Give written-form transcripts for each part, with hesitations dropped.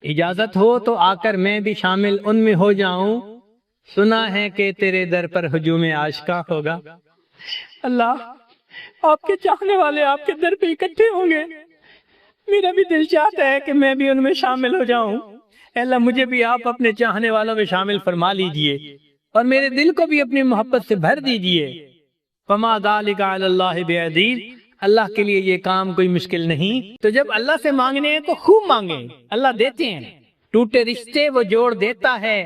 اجازت ہو تو آ کر میں بھی شامل ان میں ہو جاؤں، سنا ہے کہ تیرے در پر ہجوم عاشقاں ہوگا۔ اللہ، آپ کے چاہنے والے آپ کے در پہ اکٹھے ہوں گے، میرا بھی دل چاہتا ہے کہ میں بھی ان میں شامل ہو جاؤں۔ اے اللہ، مجھے بھی آپ اپنے چاہنے والوں میں شامل فرما لیجئے اور میرے دل کو بھی اپنی محبت سے بھر دیجئے۔ فما ذالک علی اللہ بعزیز، اللہ کے لیے یہ کام کوئی مشکل نہیں۔ تو جب اللہ سے مانگنے ہیں تو خوب مانگیں، اللہ دیتے ہیں۔ ٹوٹے رشتے وہ جوڑ دیتا ہے،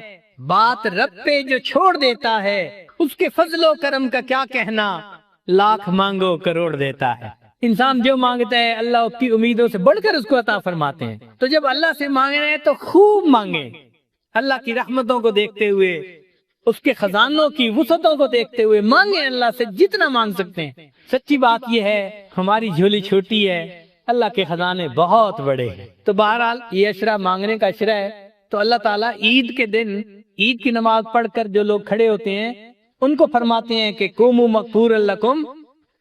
بات رب پہ جو چھوڑ دیتا ہے، اس کے فضل و کرم کا کیا کہنا، لاکھ مانگو کروڑ دیتا ہے۔ انسان جو مانگتا ہے اللہ اس کی امیدوں سے بڑھ کر اس کو عطا فرماتے ہیں۔ تو جب اللہ سے مانگنا ہے تو خوب مانگیں، اللہ کی رحمتوں کو دیکھتے ہوئے، اس کے خزانوں کی وسعتوں کو دیکھتے ہوئے مانگیں، اللہ سے جتنا مانگ سکتے ہیں۔ سچی بات یہ ہے ہماری جھولی چھوٹی ہے، اللہ کے خزانے بہت بڑے ہیں۔ تو بہرحال یہ عشرہ مانگنے کا عشرہ ہے۔ تو اللہ تعالیٰ عید کے دن عید کی نماز پڑھ کر جو لوگ کھڑے ہوتے ہیں ان کو فرماتے ہیں کہ قوموا مغفورا لکم،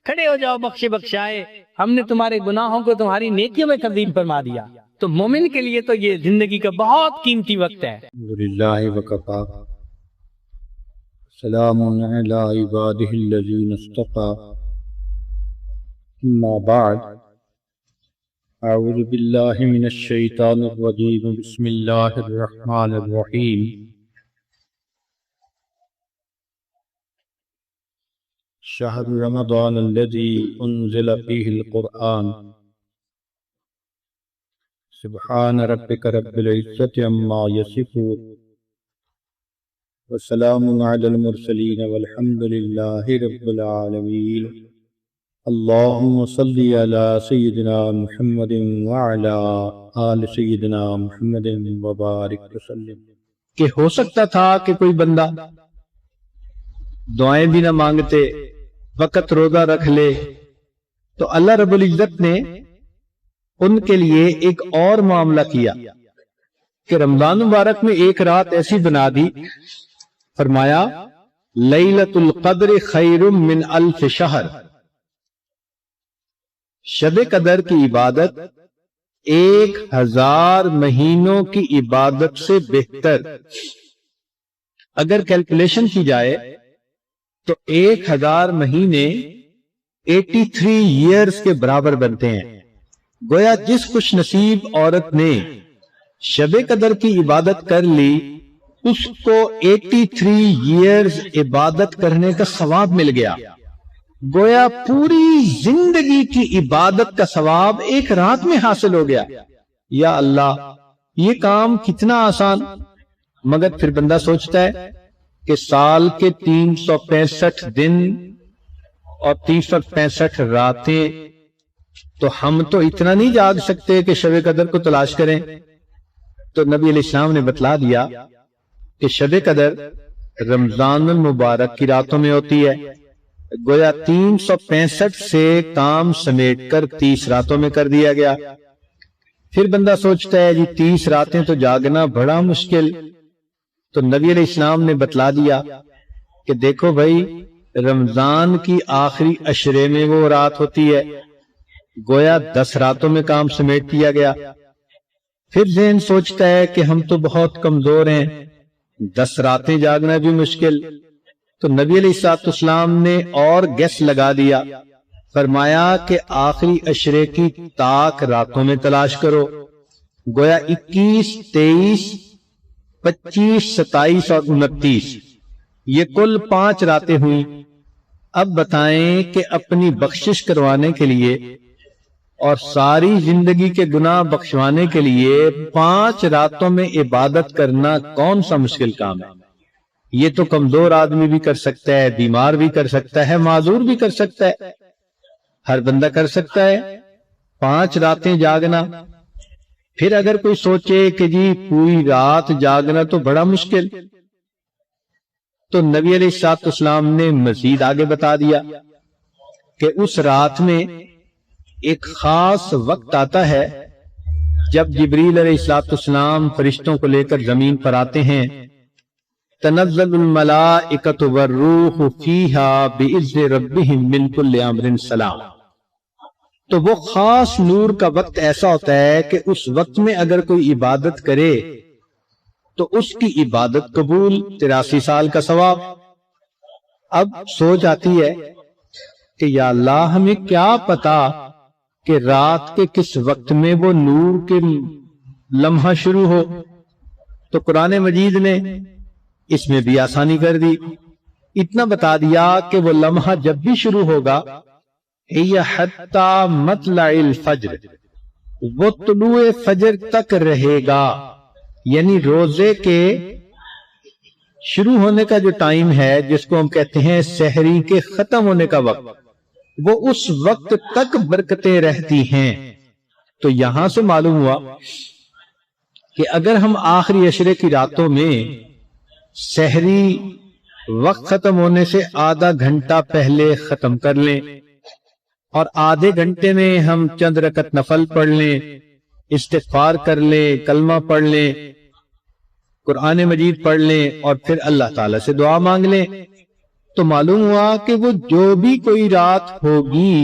کھڑے ہو جاؤ بخشے بخشائے، ہم نے تمہارے گناہوں کو تمہاری نیکیوں میں تبدیل فرما دیا۔ تو مومن کے لیے تو یہ زندگی کا بہت قیمتی وقت ہے۔ الحمدللہ وکفا، سلام علی عبادہ الذین اصطفی، اما بعد، اعوذ باللہ من الشیطان الرجیم، بسم اللہ الرحمن الرحیم۔ شہر رمضان الذی انزل فیہ القرآن، سبحان ربک رب العزت عما یصفون، وسلام علی المرسلین والحمد للہ رب العالمین۔ اللہم صلی علی سیدنا محمد وعلی آل سیدنا محمد وبارک وسلم۔ کہ ہو سکتا تھا کہ کوئی بندہ دعائیں بھی نہ مانگتے، وقت روزہ رکھ لے، تو اللہ رب العزت نے ان کے لیے ایک اور معاملہ کیا کہ رمضان مبارک میں ایک رات ایسی بنا دی، فرمایا لیلۃ القدر خیر من الف شہر، شب قدر کی عبادت 1000 مہینوں کی عبادت سے بہتر۔ اگر کیلکولیشن کی جائے تو 1000 مہینے 83 ایئرز کے برابر بنتے ہیں۔ گویا جس خوش نصیب عورت نے شب قدر کی عبادت کر لی، اس کو 83 ایئرز عبادت کرنے کا ثواب مل گیا۔ گویا پوری زندگی کی عبادت کا ثواب ایک رات میں حاصل ہو گیا۔ یا اللہ، یہ کام کتنا آسان۔ مگر پھر بندہ سوچتا ہے کہ سال کے 365 دن اور 365 راتیں، تو ہم تو اتنا نہیں جاگ سکتے کہ شب قدر کو تلاش کریں۔ تو نبی علیہ السلام نے بتلا دیا کہ شب قدر رمضان المبارک کی راتوں میں ہوتی ہے۔ گویا 365 سے کام سمیٹ کر 30 راتوں میں کر دیا گیا۔ پھر بندہ سوچتا ہے جی 30 راتیں تو جاگنا بڑا مشکل۔ تو نبی علیہ السلام نے بتلا دیا کہ دیکھو بھائی، رمضان کی آخری عشرے میں وہ رات ہوتی ہے، گویا 10 راتوں میں کام سمیٹ دیا گیا۔ پھر ذہن سوچتا ہے کہ ہم تو بہت کمزور ہیں، 10 راتیں جاگنا بھی مشکل۔ تو نبی علیہ السلام نے اور گیس لگا دیا، فرمایا کہ آخری عشرے کی طاق راتوں میں تلاش کرو۔ گویا 21، 23، 25، 27 اور 29، یہ کل 5 راتیں ہوئیں۔ اب بتائیں کہ اپنی بخشش کروانے کے لیے اور ساری زندگی کے گناہ بخشوانے کے لیے 5 راتوں میں عبادت کرنا کون سا مشکل کام ہے؟ یہ تو کمزور آدمی بھی کر سکتا ہے، بیمار بھی کر سکتا ہے، معذور بھی کر سکتا ہے، ہر بندہ کر سکتا ہے 5 راتیں جاگنا۔ پھر اگر کوئی سوچے کہ جی پوری رات جاگنا تو بڑا مشکل، تو نبی علیہ السلام نے مزید آگے بتا دیا کہ اس رات میں ایک خاص وقت آتا ہے جب جبریل علیہ السلام فرشتوں کو لے کر زمین پر آتے ہیں، تنزل الملائکۃ والروح فیہا بإذن ربہم من کل امر سلام۔ تو وہ خاص نور کا وقت ایسا ہوتا ہے کہ اس وقت میں اگر کوئی عبادت کرے تو اس کی عبادت قبول، 83 سال کا ثواب۔ اب سوچ آتی ہے کہ یا اللہ ہمیں کیا پتا کہ رات کے کس وقت میں وہ نور کے لمحہ شروع ہو، تو قرآن مجید نے اس میں بھی آسانی کر دی، اتنا بتا دیا کہ وہ لمحہ جب بھی شروع ہوگا حتی مطلع الفجر، وہ طلوع فجر تک رہے گا، یعنی روزے کے شروع ہونے کا جو ٹائم ہے جس کو ہم کہتے ہیں سحری کے ختم ہونے کا وقت، وہ اس وقت تک برکتیں رہتی ہیں۔ تو یہاں سے معلوم ہوا کہ اگر ہم آخری عشرے کی راتوں میں سحری وقت ختم ہونے سے آدھا گھنٹہ پہلے ختم کر لیں اور آدھے گھنٹے میں ہم چند رکعت نفل پڑھ لیں، استغفار کر لیں، کلمہ پڑھ لیں، قرآن مجید پڑھ لیں اور پھر اللہ تعالیٰ سے دعا مانگ لیں، تو معلوم ہوا کہ وہ جو بھی کوئی رات ہوگی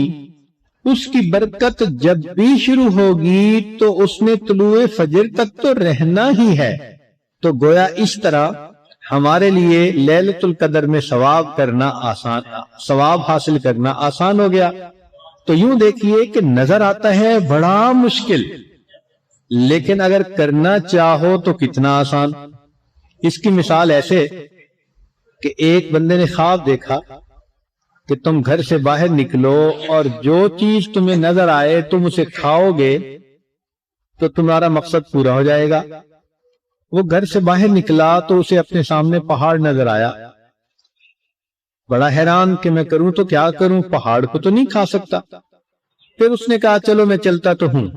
اس کی برکت جب بھی شروع ہوگی تو اس میں طلوع فجر تک تو رہنا ہی ہے۔ تو گویا اس طرح ہمارے لیے لیلۃ القدر میں ثواب حاصل کرنا آسان ہو گیا۔ تو یوں دیکھیے کہ نظر آتا ہے بڑا مشکل، لیکن اگر کرنا چاہو تو کتنا آسان۔ اس کی مثال ایسے کہ ایک بندے نے خواب دیکھا کہ تم گھر سے باہر نکلو اور جو چیز تمہیں نظر آئے تم اسے کھاؤ گے تو تمہارا مقصد پورا ہو جائے گا۔ وہ گھر سے باہر نکلا تو اسے اپنے سامنے پہاڑ نظر آیا، بڑا حیران کہ میں کروں تو کیا کروں، پہاڑ کو تو نہیں کھا سکتا۔ پھر اس نے کہا چلو میں چلتا تو ہوں۔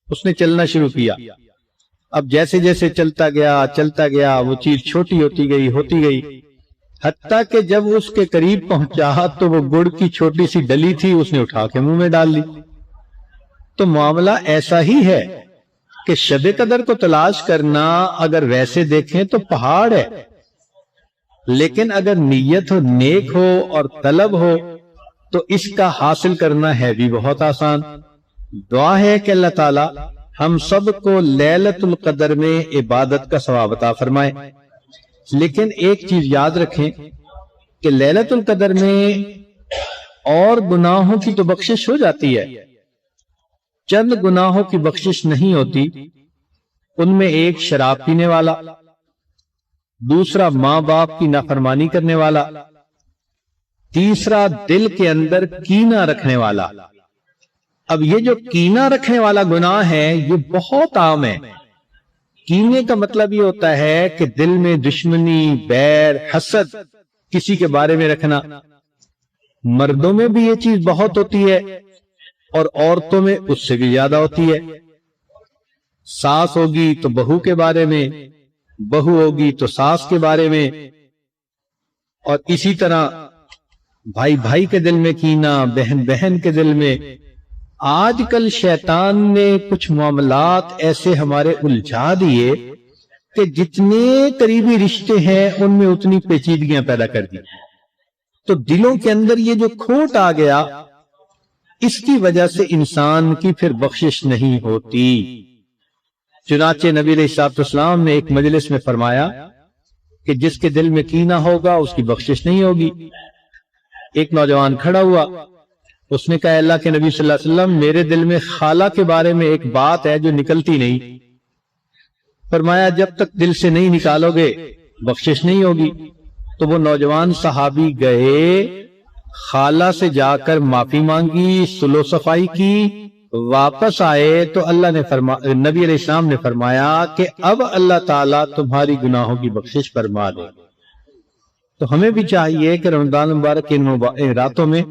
اس نے چلنا شروع کیا، اب جیسے جیسے چلتا گیا وہ چیز چھوٹی ہوتی گئی، حتیٰ کہ جب اس کے قریب پہنچا تو وہ گڑ کی چھوٹی سی ڈلی تھی، اس نے اٹھا کے منہ میں ڈال لی۔ تو معاملہ ایسا ہی ہے کہ شب قدر کو تلاش کرنا اگر ویسے دیکھیں تو پہاڑ ہے، لیکن اگر نیت ہو، نیک ہو اور طلب ہو تو اس کا حاصل کرنا ہے بھی بہت آسان۔ دعا ہے کہ اللہ تعالی ہم سب کو لیلۃ القدر میں عبادت کا ثواب عطا فرمائے۔ لیکن ایک چیز یاد رکھیں کہ لیلۃ القدر میں اور گناہوں کی تو بخشش ہو جاتی ہے، چند گناہوں کی بخشش نہیں ہوتی۔ ان میں ایک شراب پینے والا، دوسرا ماں باپ کی نافرمانی کرنے والا، تیسرا دل کے اندر کینہ رکھنے والا۔ اب یہ جو کینہ رکھنے والا گناہ ہے یہ بہت عام ہے۔ کینے کا مطلب یہ ہوتا ہے کہ دل میں دشمنی، بیر، حسد کسی کے بارے میں رکھنا۔ مردوں میں بھی یہ چیز بہت ہوتی ہے اور عورتوں میں اس سے بھی زیادہ ہوتی ہے۔ ساس ہوگی تو بہو کے بارے میں، بہو ہوگی تو ساس کے بارے میں، اور اسی طرح بھائی بھائی کے دل میں کینہ، بہن بہن کے دل میں۔ آج کل شیطان نے کچھ معاملات ایسے ہمارے الجھا دیے کہ جتنے قریبی رشتے ہیں ان میں اتنی پیچیدگیاں پیدا کر دی۔ تو دلوں کے اندر یہ جو کھوٹ آ گیا، اس کی وجہ سے انسان کی پھر بخشش نہیں ہوتی۔ چنانچہ نبی علیہ الصلوۃ والسلام نے ایک مجلس میں فرمایا کہ جس کے دل میں کینہ ہوگا اس کی بخشش نہیں ہوگی۔ ایک نوجوان کھڑا ہوا، اس نے کہا اللہ کے نبی صلی اللہ علیہ وسلم میرے دل میں خالہ کے بارے میں ایک بات ہے جو نکلتی نہیں۔ فرمایا جب تک دل سے نہیں نکالو گے بخشش نہیں ہوگی۔ تو وہ نوجوان صحابی گئے، خالہ سے جا کر معافی مانگی، صلح و صفائی کی، واپس آئے تو نبی علیہ السلام نے فرمایا کہ اب اللہ تعالیٰ تمہاری گناہوں کی بخشش فرما دے۔ تو ہمیں بھی چاہیے کہ رمضان مبارک کی راتوں میں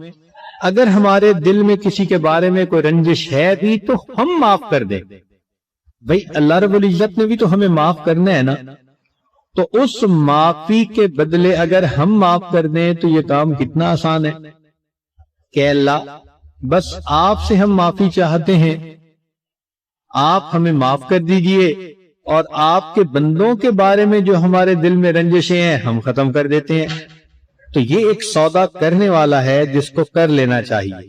اگر ہمارے دل میں کسی کے بارے میں کوئی رنجش ہے بھی تو ہم معاف کر دیں۔ بھئی اللہ رب العزت نے بھی تو ہمیں معاف کرنا ہے نا، تو اس معافی کے بدلے اگر ہم معاف کر دیں تو یہ کام کتنا آسان ہے کہ اللہ بس آپ سے ہم معافی چاہتے ہیں، آپ ہمیں معاف کر دیجئے، اور آپ کے بندوں کے بارے میں جو ہمارے دل میں رنجشیں ہیں ہم ختم کر دیتے ہیں۔ تو یہ ایک سودا کرنے والا ہے جس کو کر لینا چاہیے۔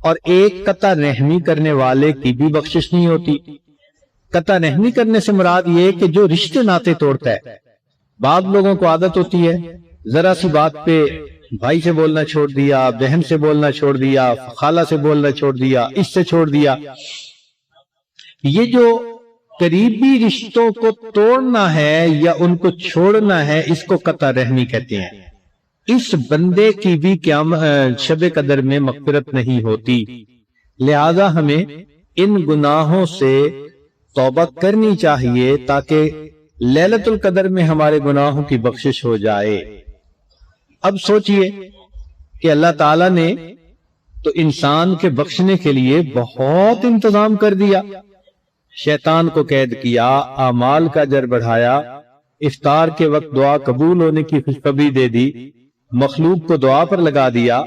اور ایک قطع رحمی کرنے والے کی بھی بخشش نہیں ہوتی۔ قطع رحمی کرنے سے مراد یہ کہ جو رشتے ناتے توڑتا ہے۔ بعض لوگوں کو عادت ہوتی ہے ذرا سی بات پہ بھائی سے بولنا چھوڑ دیا، بہن سے بولنا چھوڑ دیا، خالہ سے بولنا چھوڑ دیا، اس سے چھوڑ دیا۔ یہ جو قریبی رشتوں کو توڑنا ہے یا ان کو چھوڑنا ہے، اس کو قطع رحمی کہتے ہیں۔ اس بندے کی بھی شب قدر میں مغفرت نہیں ہوتی، لہذا ہمیں ان گناہوں سے توبہ کرنی چاہیے تاکہ لیلۃ القدر میں ہمارے گناہوں کی بخشش ہو جائے۔ اب سوچئے کہ اللہ تعالیٰ نے تو انسان کے بخشنے کے لیے بہت انتظام کر دیا، شیطان کو قید کیا، اعمال کا اجر بڑھایا، افطار کے وقت دعا قبول ہونے کی خوشخبری دے دی، مخلوق کو دعا پر لگا دیا،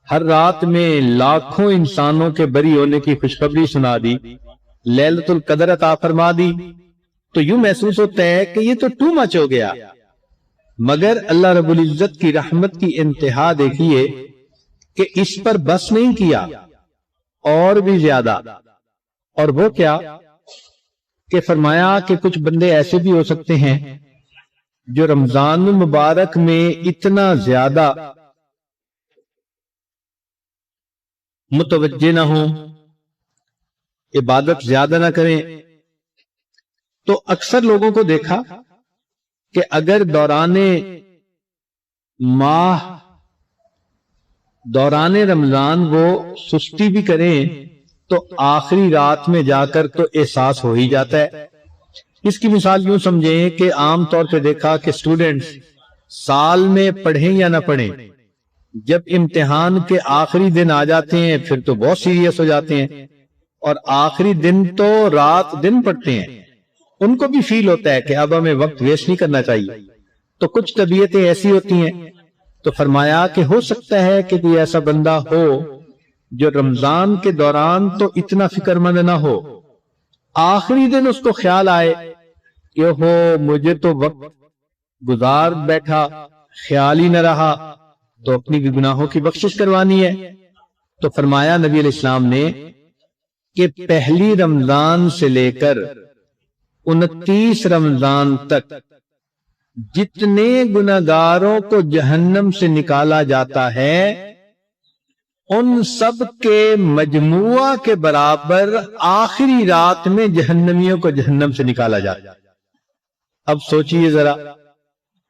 ہر رات میں لاکھوں انسانوں کے بری ہونے کی خوشخبری سنا دی، لیلۃ القدر عطا فرما دی۔ تو یوں محسوس ہوتا ہے کہ یہ تو ٹو مچ ہو گیا، مگر اللہ رب العزت کی رحمت کی انتہا دیکھیے کہ اس پر بس نہیں کیا، اور بھی زیادہ۔ اور وہ کیا کہ فرمایا کہ کچھ بندے ایسے بھی ہو سکتے ہیں جو رمضان المبارک میں اتنا زیادہ متوجہ نہ ہوں، عبادت زیادہ نہ کریں۔ تو اکثر لوگوں کو دیکھا کہ اگر دوران رمضان وہ سستی بھی کریں تو آخری رات میں جا کر تو احساس ہو ہی جاتا ہے۔ اس کی مثال یوں سمجھیں کہ عام طور پہ دیکھا کہ اسٹوڈنٹس سال میں پڑھیں یا نہ پڑھیں، جب امتحان کے آخری دن آ جاتے ہیں پھر تو بہت سیریس ہو جاتے ہیں، اور آخری دن تو رات دن پڑھتے ہیں۔ ان کو بھی فیل ہوتا ہے کہ اب ہمیں وقت ویسٹ نہیں کرنا چاہیے۔ تو کچھ طبیعتیں ایسی ہوتی ہیں، تو فرمایا کہ ہو سکتا ہے کہ کوئی ایسا بندہ ہو جو رمضان کے دوران تو اتنا فکر مند نہ ہو، آخری دن اس کو خیال آئے کہ مجھے تو وقت گزار بیٹھا، خیال ہی نہ رہا، تو اپنی بھی گناہوں کی بخشش کروانی ہے۔ تو فرمایا نبی علیہ السلام نے کہ پہلی رمضان سے لے کر 29 رمضان تک جتنے گناہگاروں کو جہنم سے نکالا جاتا ہے ان سب کے مجموعہ کے برابر آخری رات میں جہنمیوں کو جہنم سے نکالا جاتا ہے۔ اب سوچئے ذرا،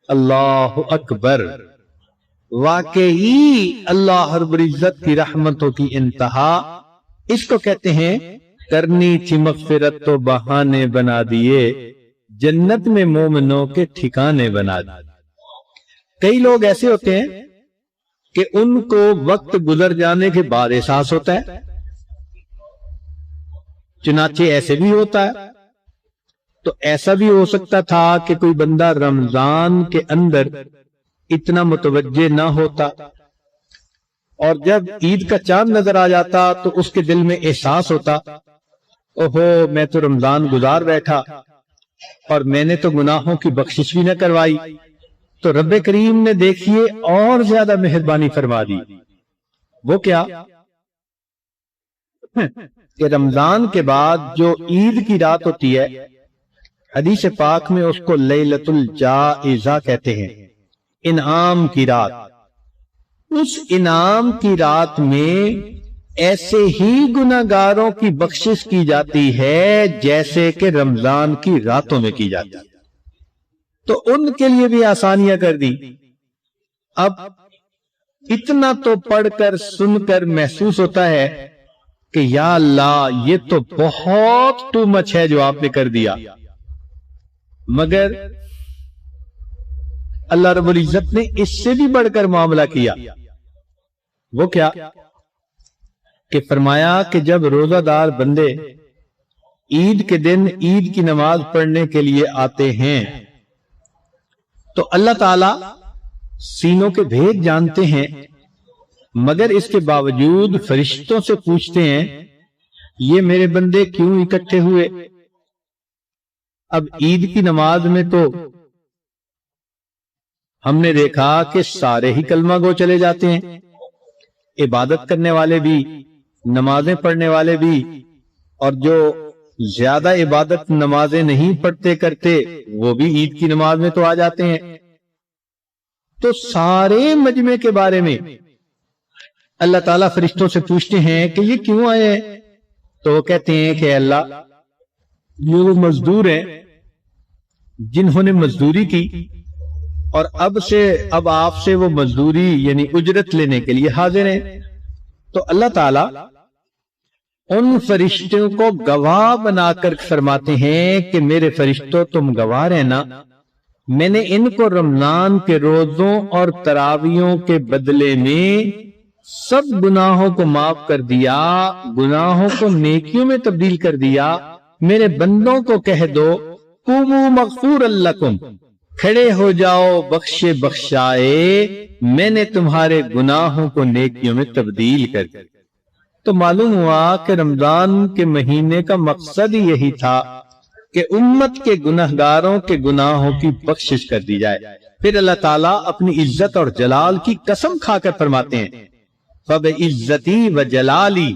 اللہ اکبر، واقعی اللہ رب العزت کی رحمتوں کی انتہا۔ اس کو کہتے ہیں کرنی تھی مغفرت تو بہانے بنا دیے، جنت میں مومنوں کے ٹھکانے بنا دیے۔ کئی لوگ ایسے ہوتے ہیں کہ ان کو وقت گزر جانے کے بعد احساس ہوتا ہے، چنانچہ ایسے بھی ہوتا ہے۔ تو ایسا بھی ہو سکتا تھا کہ کوئی بندہ رمضان کے اندر اتنا متوجہ نہ ہوتا، اور جب عید کا چاند نظر آ جاتا تو اس کے دل میں احساس ہوتا، اوہو میں تو رمضان گزار بیٹھا اور میں نے تو گناہوں کی بخشش بھی نہ کروائی۔ تو رب کریم نے دیکھیے اور زیادہ مہربانی فرما دی۔ وہ کیا کہ رمضان کے بعد جو عید کی رات ہوتی ہے، حدیث پاک میں اس کو لیلۃ الجائزہ کہتے ہیں، انعام کی رات۔ اس انعام کی رات میں ایسے ہی گناہگاروں کی بخشش کی جاتی ہے جیسے کہ رمضان کی راتوں میں کی جاتی ہے۔ تو ان کے لیے بھی آسانیاں کر دی۔ اب اتنا تو پڑھ کر سن کر محسوس ہوتا ہے کہ یا اللہ یہ تو بہت ٹو مچ ہے جو آپ نے کر دیا، مگر اللہ رب العزت نے اس سے بھی بڑھ کر معاملہ کیا۔ وہ کیا کہ فرمایا کہ جب روزہ دار بندے عید کے دن عید کی نماز پڑھنے کے لیے آتے ہیں تو اللہ تعالی سینوں کے بھید جانتے ہیں، مگر اس کے باوجود فرشتوں سے پوچھتے ہیں یہ میرے بندے کیوں اکٹھے ہوئے؟ اب عید کی نماز میں تو ہم نے دیکھا کہ سارے ہی کلمہ گو چلے جاتے ہیں، عبادت کرنے والے بھی، نمازیں پڑھنے والے بھی اور جو زیادہ عبادت نمازیں نہیں پڑھتے کرتے وہ بھی عید کی نماز میں تو آ جاتے ہیں۔ تو سارے مجمع کے بارے میں اللہ تعالیٰ فرشتوں سے پوچھتے ہیں کہ یہ کیوں آئے ہیں؟ تو وہ کہتے ہیں کہ اللہ یہ وہ مزدور ہیں جنہوں نے مزدوری کی اور اب آپ سے وہ مزدوری یعنی اجرت لینے کے لیے حاضر ہیں۔ تو اللہ تعالیٰ ان فرشتوں کو گواہ بنا کر فرماتے ہیں کہ میرے فرشتوں تم گواہ رہنا، میں نے ان کو رمضان کے روزوں اور تراویوں کے بدلے میں سب گناہوں کو معاف کر دیا، گناہوں کو نیکیوں میں تبدیل کر دیا۔ میرے بندوں کو کہہ دو قوموا مغفورا لکم، کھڑے ہو جاؤ بخشے بخشائے، میں نے تمہارے گناہوں کو نیکیوں میں تبدیل کر دیا۔ تو معلوم ہوا کہ رمضان کے مہینے کا مقصد ہی یہی تھا کہ امت کے گناہگاروں کے گناہوں کی بخشش کر دی جائے۔ پھر اللہ تعالیٰ اپنی عزت اور جلال کی قسم کھا کر فرماتے ہیں فَبِعِزَّتِي وَجَلَالِي،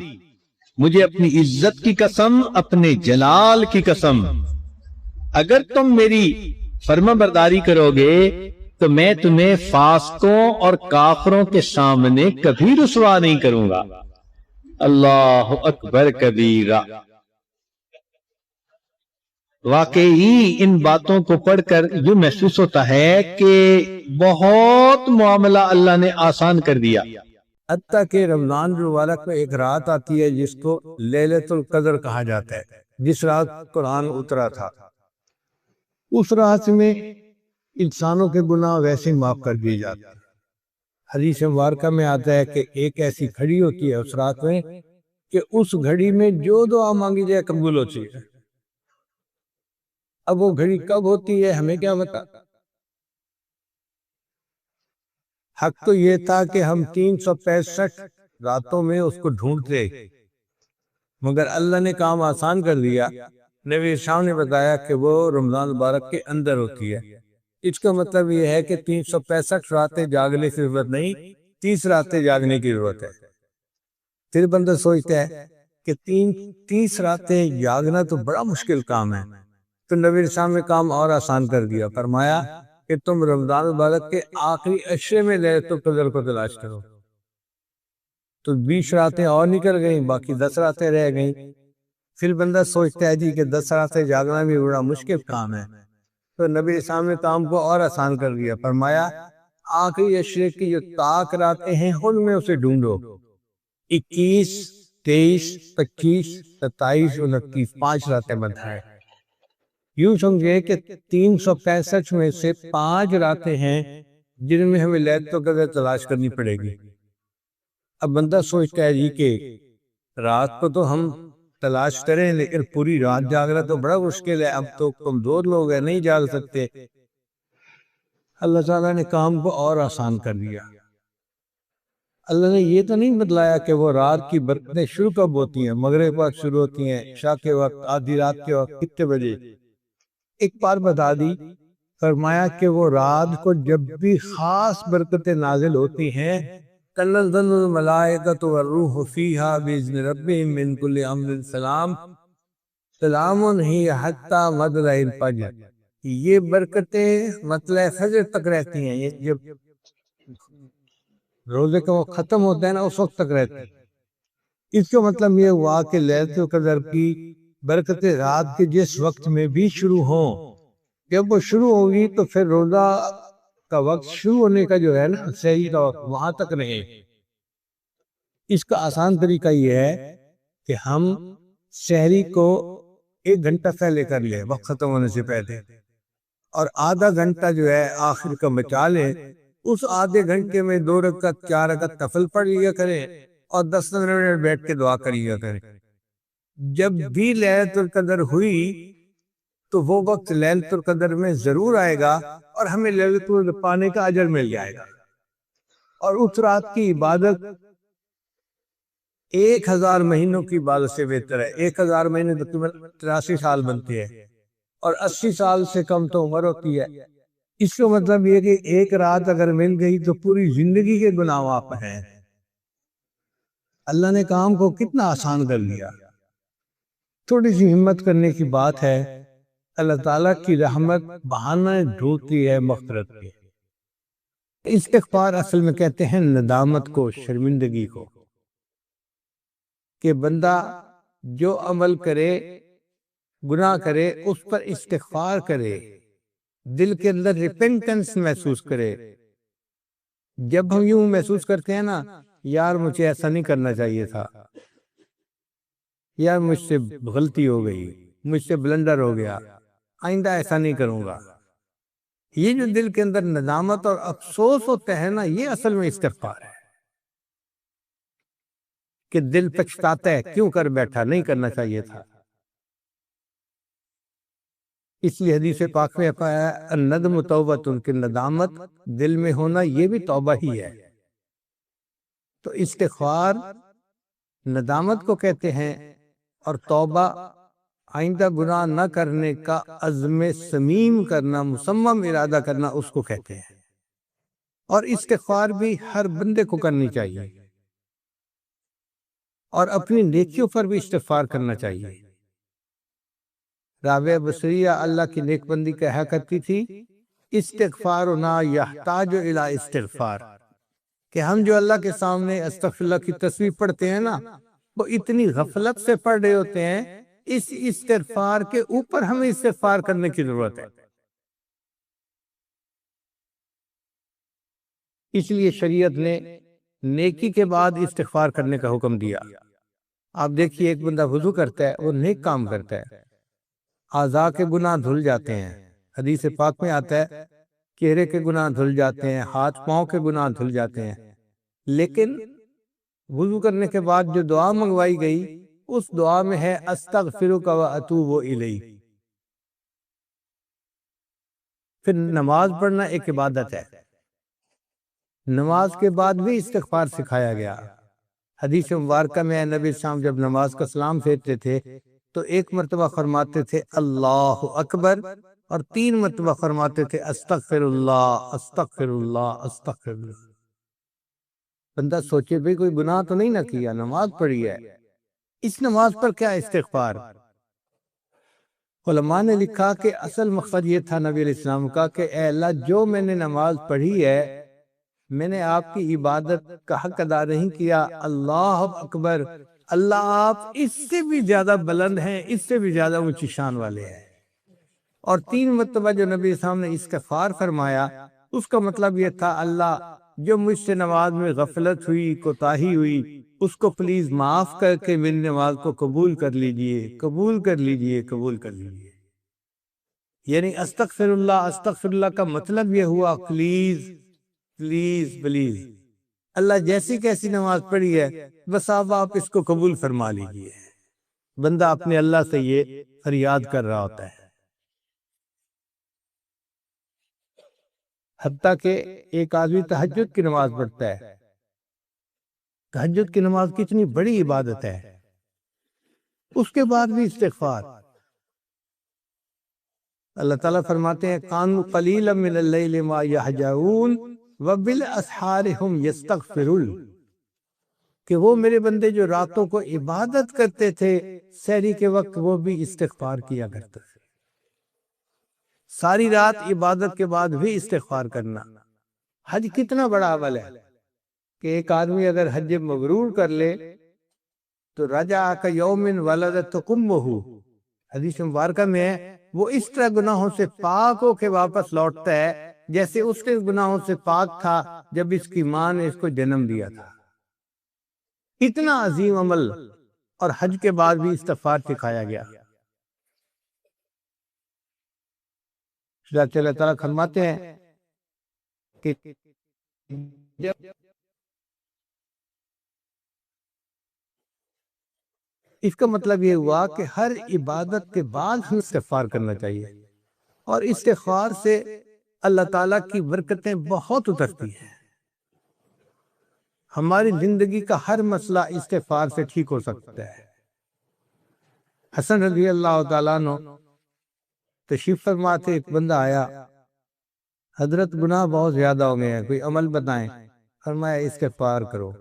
مجھے اپنی عزت کی قسم، اپنے جلال کی قسم، اگر تم میری فرما برداری کرو گے تو میں تمہیں فاسقوں اور کافروں کے سامنے کبھی رسوا نہیں کروں گا۔ اللہ اکبر کبیرہ۔ واقعی ان باتوں کو پڑھ کر یہ محسوس ہوتا ہے کہ بہت معاملہ اللہ نے آسان کر دیا۔ حتیٰ کہ رمضان المبارک میں ایک رات آتی ہے جس کو لیلۃ القدر کہا جاتا ہے، جس رات قرآن اترا تھا۔ اس رات میں انسانوں کے گناہ ویسے معاف کر دیے جاتے ہیں۔ حدیث مبارکہ میں آتا ہے کہ ایک ایسی گھڑی ہوتی ہے اس رات میں کہ اس گھڑی میں جو دعا مانگی جائے قبول ہوتی ہے۔ اب وہ گھڑی کب ہوتی ہے ہمیں کیا پتا؟ حق تو یہ تھا کہ ہم 365 راتوں میں اس کو ڈھونڈتے، مگر اللہ نے کام آسان کر دیا۔ نبی شاہ نے بتایا کہ وہ رمضان مبارک کے اندر ہوتی ہے۔ اس کا مطلب یہ ہے کہ 365 راتیں جاگنے کی ضرورت نہیں، 30 راتیں جاگنے کی ضرورت ہے۔ پھر بندہ سوچتا ہے کہ 30 راتیں جاگنا تو بڑا مشکل کام ہے، تو نبی شاہ نے کام اور آسان کر دیا، فرمایا کہ تم رمضان مبارک کے آخری عشرے میں لیلۃ القدر کو تلاش کرو۔ تو 20 راتیں اور نکل گئیں، باقی 10 راتیں رہ گئیں۔ پھر بندہ سوچتا ہے جی کہ 10 راتیں جاگنا بھی بڑا مشکل کام ہے، تو نبی اسلام نے کام کو اور آسان کر دیا، فرمایا آخری عشرے کی جو طاق راتیں ہیں ان میں اسے ڈھونڈو۔ 21، 23، 25، 27، 29، 5 راتیں بتائیں۔ یوں سمجھے کہ 365 میں سے 5 راتیں ہیں جن میں ہمیں لیلۃ القدر تلاش کرنی پڑے گی۔ اب بندہ سوچتا ہے جی کہ رات کو تو ہم تلاش کریں لیکن پوری رات جاگنا تو بڑا مشکل ہے، اب تو کمزور لوگ ہیں نہیں جاگ سکتے۔ اللہ تعالیٰ نے کام کو اور آسان کر دیا۔ اللہ نے یہ تو نہیں بتلایا کہ وہ رات کی برکتیں شروع کب ہوتی ہیں، مغرب وقت شروع ہوتی ہیں، عشاء کے وقت، آدھی رات کے وقت، کتنے بجے؟ ایک بار بتا دی، فرمایا کہ وہ رات کو جب بھی خاص برکتیں نازل ہوتی ہیں تنزل الملائکۃ والروح فیہا بإذن ربہم من کل امر سلام سلام ہی حتی مطلع الفجر۔ یہ برکتیں مطلع فجر تک رہتی ہیں، یہ جب روزے کا وقت ختم ہوتا ہے نا اس وقت تک رہتی ہیں۔ اس کا مطلب یہ ہوا کہ لیلۃ القدر کی برکتیں رات کے جس وقت میں بھی شروع ہوں، جب وہ شروع ہوگی تو پھر روزہ کا وقت شروع ہونے کا جو ہے نا سحری کا وقت وہاں تک رہے۔ اس کا آسان طریقہ یہ ہے کہ ہم سحری کو 1 گھنٹہ پہلے کر لیں وقت ختم ہونے سے پہلے، اور آدھا گھنٹہ جو ہے آخر کا بچا لیں۔ اس آدھے گھنٹے میں 2 رکعت 4 رکعت نفل پڑھ لیا کریں اور 10-15 منٹ بیٹھ کے دعا کر لیا کریں۔ جب بھی لیلۃ القدر ہوئی تو وہ وقت لیلۃ القدر میں ضرور آئے گا اور ہمیں لیلۃ القدر پانے کا اجر مل جائے گا۔ اور اس رات کی عبادت 1000 مہینوں کی عبادت سے بہتر ہے۔ 1000 مہینے تقریباً 83 سال بنتے ہیں اور 80 سال سے کم تو عمر ہوتی ہے۔ اس کا مطلب یہ کہ ایک رات اگر مل گئی تو پوری زندگی کے گناہ معاف ہیں۔ اللہ نے کام کو کتنا آسان کر دیا۔ تھوڑی سی ہمت کرنے کی بات ہے، اللہ تعالیٰ کی رحمت بہانہ ڈھونڈتی ہے مغفرت کے۔ استغفار اصل میں کہتے ہیں ندامت کو، شرمندگی کو، کہ بندہ جو عمل کرے، گناہ کرے، اس پر استغفار کرے، دل کے اندر ریپینٹنس محسوس کرے۔ جب ہم یوں محسوس کرتے ہیں نا، یار مجھے ایسا نہیں کرنا چاہیے تھا، یار مجھ سے غلطی ہو گئی، مجھ سے بلنڈر ہو گیا، آئندہ ایسا نہیں کروں گا، یہ جو دل کے اندر ندامت اور افسوس ہوتا ہے نا، یہ اصل میں استغفار ہے، کہ دل پچھتاتا ہے کیوں کر بیٹھا، نہیں کرنا چاہیے تھا۔ اس لیے حدیث پاک میں آیا الندم توبۃ، کہ ندامت دل میں ہونا یہ بھی توبہ ہی ہے۔ تو استغفار ندامت کو کہتے ہیں، اور توبہ آئندہ گناہ نہ کرنے کا عزم صمیم کرنا، مصمم ارادہ کرنا، اس کو کہتے ہیں۔ اور استغفار بھی ہر بندے کو کرنی چاہیے، اور اپنی نیکیوں پر بھی استغفار کرنا چاہیے۔ رابعہ بصریہ اللہ کی نیک بندی کہا کرتی تھی، استغفارنا یحتاج الی استغفار، کہ ہم جو اللہ کے سامنے استغفر اللہ کی تسبیح پڑھتے ہیں نا، وہ اتنی غفلت سے پڑھ رہے ہوتے ہیں، اس استغفار کے اوپر ہمیں استغفار کرنے کی ضرورت ہے۔ اس لیے شریعت نے نیکی کے بعد استغفار کرنے کا حکم دیا۔ آپ دیکھیے ایک بندہ وضو کرتا ہے، وہ نیک کام کرتا ہے، اعضاء کے گناہ دھل جاتے ہیں، حدیث پاک میں آتا ہے چہرے کے گناہ دھل جاتے ہیں، ہاتھ پاؤں کے گناہ دھل جاتے ہیں، لیکن وضو کرنے کے بعد جو دعا منگوائی گئی، اس دعا میں ہے استغفرک و اتوب الیک۔ پھر نماز پڑھنا ایک عبادت ہے، نماز کے بعد بھی استغفار سکھایا گیا۔ حدیث مبارکہ میں نبی شام جب نماز کا سلام پھیرتے تھے تو ایک مرتبہ فرماتے تھے اللہ اکبر، اور 3 مرتبہ فرماتے تھے استغفر اللہ استغفر اللہ استغفر اللہ۔ بندہ سوچے بھی کوئی گناہ تو نہیں نہ کیا، نماز پڑھی ہے، اس نماز پر کیا استغفار؟ علماء نے لکھا کہ اصل مقصد یہ تھا نبی علیہ السلام کا کہ اے اللہ، جو میں نے نماز پڑھی ہے، میں نے آپ کی عبادت کا حق ادا نہیں کیا، اللہ اکبر، اللہ آپ اس سے بھی زیادہ بلند ہیں، اس سے بھی زیادہ اونچی شان والے ہیں۔ اور 3 مرتبہ جو نبی صاحب نے استغفار فرمایا، اس کا مطلب یہ تھا اللہ جو مجھ سے نماز میں غفلت ہوئی، کوتاہی ہوئی، اس کو پلیز معاف کر کے میری نماز کو قبول کر لیجئے، قبول کر لیجئے، قبول کر لیجئے۔ یعنی استغفر اللہ کا مطلب یہ ہوا پلیز پلیز پلیز، اللہ جیسی کیسی نماز پڑھی ہے، بس آپ اس کو قبول فرما لیجئے۔ بندہ اپنے اللہ سے یہ فریاد کر رہا ہوتا ہے۔ حتیٰ کہ ایک آدمی تہجد کی نماز پڑھتا ہے، تہجد کی نماز کتنی بڑی عبادت ہے، اس کے بعد بھی استغفار۔ اللہ تعالیٰ فرماتے ہیں کانوا قلیلا من اللیل ما یہجعون وبالاسحار ہم یستغفرون، کہ وہ میرے بندے جو راتوں کو عبادت کرتے تھے، سحری کے وقت وہ بھی استغفار کیا کرتے تھے۔ ساری رات عبادت کے بعد بھی استغفار کرنا۔ حج کتنا بڑا عمل ہے کہ ایک آدمی اگر حج مبرور کر لے تو رجع کیوم ولدت امہ، حدیث مبارکہ میں ہے وہ اس طرح گناہوں سے پاک ہو کے واپس لوٹتا ہے جیسے اس کے گناہوں سے پاک تھا جب اس کی ماں نے اس کو جنم دیا تھا۔ اتنا عظیم عمل، اور حج کے بعد بھی استغفار سکھایا گیا۔ اللہ تعالیٰ فرماتے ہیں کہ اس کا مطلب یہ ہوا کہ ہر عبادت کے بعد ہم استغفار کرنا چاہیے، اور استغفار سے اللہ تعالیٰ کی برکتیں بہت اترتی ہیں۔ ہماری زندگی کا ہر مسئلہ استغفار سے ٹھیک ہو سکتا ہے۔ حسن رضی اللہ تعالیٰ عنہ تشریف فرما تھے، ایک بندہ آیا، حضرت گناہ بہت زیادہ ہو گئے ہیں، کوئی عمل بتائیں۔ فرمایا استغفار کرو۔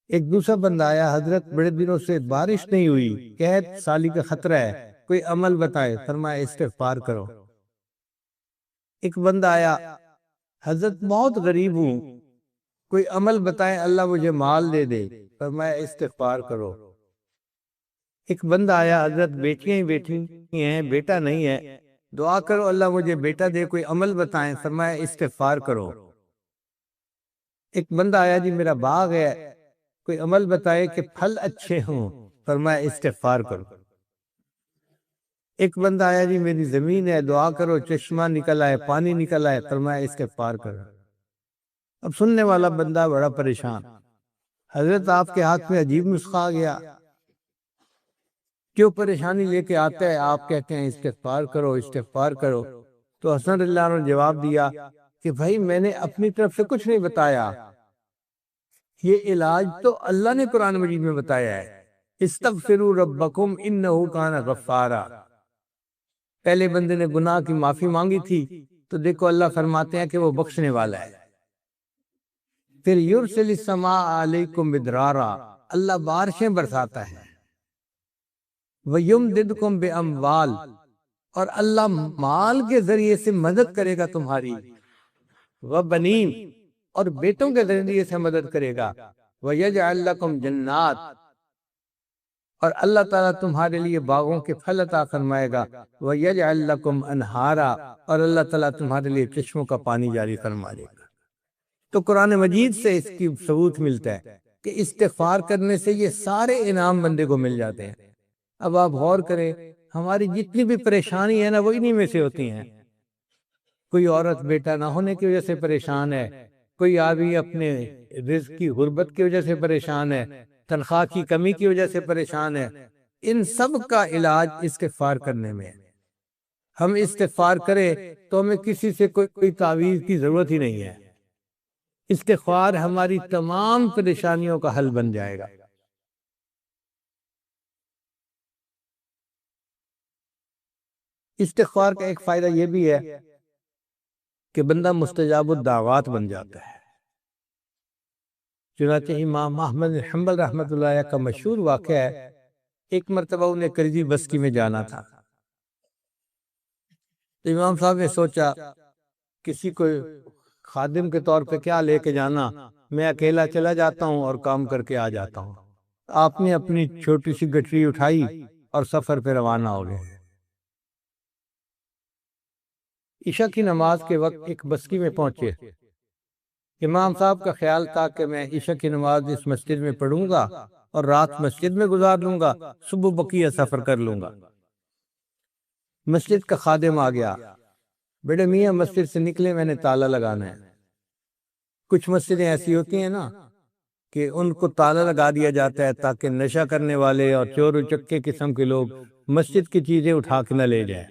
ایک دوسرا بندہ آیا، حضرت بڑے دنوں سے بارش نہیں ہوئی، قحط سالی کا خطرہ ہے، کوئی عمل بتائے، فرمایا استغفار کرو۔ ایک بندہ آیا، حضرت بہت غریب ہوں، کوئی عمل بتائے اللہ مجھے مال دے دے، فرمایا استغفار کرو۔ ایک بندہ آیا، حضرت بیٹیاں ہی بیٹی ہیں، بیٹا نہیں ہے، دعا کرو اللہ مجھے بیٹا دے، کوئی عمل بتائیں، فرمایا استغفار کرو۔ ایک بندہ آیا، جی میرا باغ ہے، کوئی عمل بتائے کہ پھل اچھے ہوں، فرمایا استغفار کرو۔ ایک بندہ آیا، جی میری زمین ہے، دعا کرو چشمہ نکل آئے، پانی نکل آئے، فرمایا استغفار کرو۔ اب سننے والا بندہ بڑا پریشان، حضرت آپ کے ہاتھ میں عجیب نسخہ آ گیا، کیوں پریشانی لے کے آتا ہے؟ آپ کہتے ہیں استغفار کرو استغفار کرو۔ تو حسن اللہ نے جواب دیا کہ بھائی میں نے اپنی طرف سے کچھ نہیں بتایا، یہ علاج تو اللہ نے قرآن مجید میں بتایا ہے، استغفروا ربکم انہ کان غفارا۔ پہلے بندے نے گناہ کی معافی مانگی تھی، تو دیکھو اللہ فرماتے ہیں کہ وہ بخشنے والا ہے۔ پھر یرسل السماء علیکم مدرارا، اللہ بارشیں برساتا ہے، وَيُمْدِدْكُمْ بِأَمْوَالٍ، اور اللہ مال کے ذریعے سے مدد کرے گا تمہاری، وَبَنِينَ، اور بیٹوں کے ذریعے سے مدد کرے گا، وَيَجْعَلْ لَكُمْ جَنَّاتٍ، اور اللہ تعالیٰ تمہارے لیے باغوں کے پھل عطا فرمائے گا، وَيَجْعَلْ لَكُمْ أَنْهَارًا، اور اللہ تعالیٰ تمہارے لیے چشموں کا پانی جاری فرما دے گا۔ تو قرآن مجید سے اس کی ثبوت ملتا ہے کہ استغفار کرنے سے یہ سارے انعام بندے کو مل جاتے ہیں۔ اب آپ غور کریں، ہماری جتنی بھی پریشانی ہے نا، وہ انہی میں سے ہوتی ہیں۔ کوئی عورت بیٹا نہ ہونے کی وجہ سے پریشان ہے، کوئی آدمی اپنے رزق کی غربت کی وجہ سے پریشان ہے، تنخواہ کی کمی کی وجہ سے پریشان ہے۔ ان سب کا علاج استغفار کرنے میں ہے۔ ہم استغفار کریں تو ہمیں کسی سے کوئی تعویذ کی ضرورت ہی نہیں ہے۔ استغفار ہماری تمام پریشانیوں کا حل بن جائے گا۔ استغفار کا ایک فائدہ یہ بھی ہے کہ بندہ مستجاب الدعوات بن جاتا ہے۔ چنانچہ امام احمد بن حنبل رحمۃ اللہ علیہ کا مشہور واقعہ ہے، ایک مرتبہ انہیں کرزی بستی میں جانا تھا، تو امام صاحب نے سوچا کسی کو خادم کے طور پہ کیا لے کے جانا، میں اکیلا چلا جاتا ہوں اور کام کر کے آ جاتا ہوں۔ آپ نے اپنی چھوٹی سی گٹری اٹھائی اور سفر پہ روانہ ہو گئے۔ عشاء کی نماز کے وقت ایک بستی میں پہنچے۔ امام صاحب کا خیال تھا کہ میں عشاء کی نماز اس مسجد میں پڑھوں گا اور رات مسجد میں گزار لوں گا، صبح بقیہ سفر کر لوں گا۔ مسجد کا خادم آ گیا، بیٹے میاں مسجد سے نکلے، میں نے تالا لگانا ہے۔ کچھ مسجدیں ایسی ہوتی ہیں نا کہ ان کو تالا لگا دیا جاتا ہے تاکہ نشہ کرنے والے اور چور و چکے قسم کے لوگ مسجد کی چیزیں اٹھا کے نہ لے جائیں۔